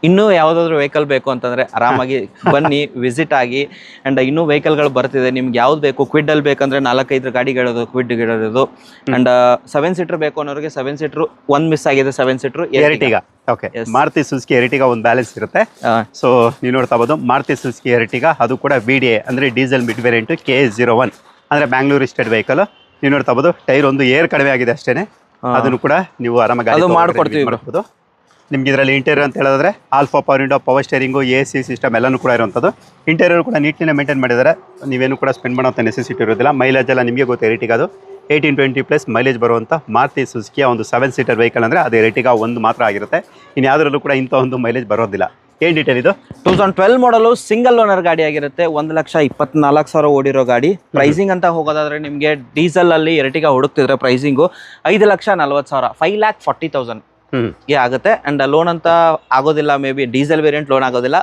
ಇನ್ನೂ ಯಾವುದಾದ್ರು ವೆಹಿಕಲ್ ಬೇಕು ಅಂತಂದರೆ ಆರಾಮಾಗಿ ಬನ್ನಿ, ವಿಸಿಟ್ ಆಗಿ. ಆ್ಯಂಡ್ ಇನ್ನೂ ವೆಹಿಕಲ್ಗಳು ಬರ್ತಿದೆ. ನಿಮ್ಗೆ ಯಾವ್ದು ಬೇಕು, ಕ್ವಿಡ್ಡಲ್ಲಿ ಬೇಕಂದರೆ 4-5 ಗಾಡಿಗಳಿರೋದು ಕ್ವಿಡ್ಗಳಿರೋದು. ಆ್ಯಂಡ್ 7 ಸೀಟ್ರ್ ಬೇಕು ಅನ್ನೋರಿಗೆ 7 ಸೀಟ್ರು ಒಂದು ಮಿಸ್ ಆಗಿದೆ. 7 seater Ertiga. Okay, Maruti Suzuki Ertiga ಒಂದು ಬ್ಯಾಲೆನ್ಸ್ ಇರುತ್ತೆ. ಸೊ ನೀವು ನೋಡ್ತಾ ಇರ್ಬೋದು ಮಾರುತಿ ಸುಜುಕಿ ಎರ್ಟಿಗಾ, ಅದು ಕೂಡ VDA ಅಂದರೆ ಡೀಸೆಲ್ ಮಿಡ್ ವೇರಿಯಂಟು KS01 ಅಂದರೆ ಬ್ಯಾಂಗ್ಳೂರ್ ಸ್ಟೇಟ್ ವೆಹಿಕಲ್. ನೀವು ನೋಡ್ತಾ ಇರ್ಬೋದು ಟೈರ್ ಒಂದು ಏರ್ ಕಡಿಮೆ ಆಗಿದೆ ಅಷ್ಟೇ. ಅದನ್ನು ಕೂಡ ನೀವು ಆರಾಮಾಗಿ ಮಾಡ್ಕೊಡ್ತೀವಿ. ನಿಮ್ಗೆ ಇದರಲ್ಲಿ ಇಂಟೀರಿಯರ್ ಅಂತ ಹೇಳಿದ್ರೆ alpha power window, power steering, AC system ಎಲ್ಲನೂ ಕೂಡ ಇರುವಂಥದ್ದು. ಇಂಟೀರಿಯರ್ ಕೂಡ ನೀಟ್ನೇ ಮೇಂಟೈನ್ ಮಾಡಿದ್ದಾರೆ. ನೀವೇನು ಕೂಡ ಸ್ಪೆಂಡ್ ಮಾಡೋಂಥ ನೆಸೆಸಿಟಿ ಇರೋದಿಲ್ಲ. ಮೈಲೇಜ್ ಎಲ್ಲ ನಿಮಗೆ ಗೊತ್ತು ಎರ್ಟಿಗಾ ಅದು 18-20+ ಮೈಲೇಜ್ ಬರುವಂಥ ಮಾರುತಿ ಸುಜುಕಿಯ ಒಂದು 7 ಸೀಟರ್ ವೆಹಿಕಲ್ ಅಂದರೆ ಅದು ಎರ್ಟಿಗಾ ಒಂದು ಮಾತ್ರ ಆಗಿರುತ್ತೆ. ಇನ್ನು ಯಾವುದರಲ್ಲೂ ಕೂಡ ಇಂಥ ಒಂದು ಮೈಲೇಜ್ ಬರೋದಿಲ್ಲ. ಏನು ಡೀಟೇಲ್ ಇದು? 2012 ಮಾಡಲು ಸಿಂಗಲ್ ಓನರ್ ಗಾಡಿ ಆಗಿರುತ್ತೆ. 1,24,000 ಓಡಿರೋ ಗಾಡಿ. ಪ್ರೈಸಿಂಗ್ ಅಂತ ಹೋಗೋದಾದ್ರೆ ನಿಮಗೆ ಡೀಸೆಲ್ ಅಲ್ಲಿ ಎರ್ಟಿಗಾ ಹುಡುಕ್ತಿದ್ರೆ ಪ್ರೈಸಿಂಗು 5,40,000 5,40,000 ಆಗುತ್ತೆ. ಅಂಡ್ ಲೋನ್ ಅಂತ ಆಗೋದಿಲ್ಲ. May be diesel variant loan ಆಗೋದಿಲ್ಲ.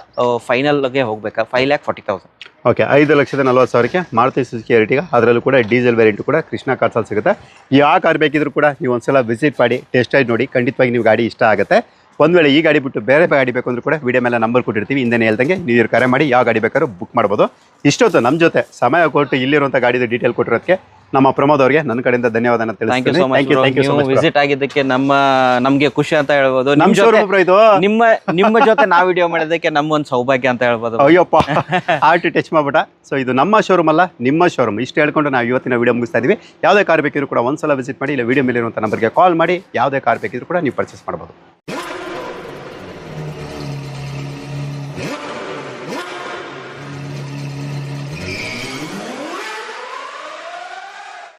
ಫೈನಲ್ಗೆ ಹೋಗ್ಬೇಕಾ 5,40,000. ಓಕೆ, 5,40,000ಕ್ಕೆ ಮಾರುತಿ ಸುಜುಕಿ ಎರ್ಟಿಗಾ, ಅದರಲ್ಲೂ ಕೂಡ ಡೀಸೆಲ್ ವೇರಿಯಂಟ್ ಕೂಡ ಕೃಷ್ಣ ಕಾರ್ಸಲ್ಲಿ ಸಿಗುತ್ತೆ. ಯಾವ ಕಾರ್ ಬೇಕಿದ್ರು ಕೂಡ ನೀವು ಒಂದ್ಸಲ ವಿಸಿಟ್ ಮಾಡಿ, ಟೆಸ್ಟ್ ರೈಡ್ ನೋಡಿ. ಖಂಡಿತವಾಗಿ ನೀವು ಗಾಡಿ ಇಷ್ಟ ಆಗುತ್ತೆ. ಒಂದು ವೇಳೆ ಈ ಗಾಡಿ ಬಿಟ್ಟು ಬೇರೆ ಗಾಡಿ ಬೇಕು ಅಂದ್ರೂ ಕೂಡ ವಿಡಿಯೋ ಮೇಲೆ ನಂಬರ್ ಕೊಟ್ಟಿರ್ತೀವಿ. ಹಿಂದೆ ಹೇಳ್ದಂಗೆ ನೀವು ಕರೆ ಮಾಡಿ ಯಾವ ಗಾಡಿ ಬೇಕಾದ್ರೂ ಬುಕ್ ಮಾಡ್ಬೋದು. ಇಷ್ಟೊತ್ತು ನಮ್ಮ ಜೊತೆ ಸಮಯ ಕೊಟ್ಟು ಇಲ್ಲಿರುವಂಥ ಗಾಡಿದು ಡೀಟೇಲ್ ಕೊಟ್ಟಿರೋದಕ್ಕೆ ನಮ್ಮ ಪ್ರಮೋದ್ ಅವರಿಗೆ ನನ್ನ ಕಡೆಯಿಂದ ಧನ್ಯವಾದ ತಿಳಿಸ್ತೀನಿ. ವಿಸಿಟ್ ಆಗಿದ್ದಕ್ಕೆ ನಮ್ಗೆ ಖುಷಿ ಅಂತ ಹೇಳ್ಬೋದು. ನಿಮ್ಮ ಜೊತೆ ನಾವು ವಿಡಿಯೋ ಮಾಡೋದಕ್ಕೆ ನಮ್ಮೊಂದು ಸೌಭಾಗ್ಯ ಅಂತ ಹೇಳ್ಬೋದು. ಅಯ್ಯಪ್ಪ, ಹಾರ್ಟ್ ಟಚ್ ಮಾಡ್ಬಿಟ್ಟ. ಸೊ ಇದು ನಮ್ಮ ಶೋರೂಮ್ ಅಲ್ಲ, ನಿಮ್ಮ ಶೋರೂಮ್. ಇಷ್ಟು ಹೇಳ್ಕೊಂಡು ನಾವು ಇವತ್ತಿನ ವಿಡಿಯೋ ಮುಗಿಸ್ತಾ ಇದೀವಿ. ಯಾವುದೇ ಕಾರ್ ಬೇಕಿದ್ರು ಕೂಡ ಒಂದ್ಸಲ ವಿಸಿಟ್ ಮಾಡಿ, ಇಲ್ಲ ವಿಡಿಯೋ ಮೇಲೆ ಇರುವಂಥ ನಂಬರ್ಗೆ ಕಾಲ್ ಮಾಡಿ ಯಾವುದೇ ಕಾರ್ ಬೇಕಿದ್ರು ಕೂಡ ನೀವು ಪರ್ಚೇಸ್ ಮಾಡ್ಬೋದು.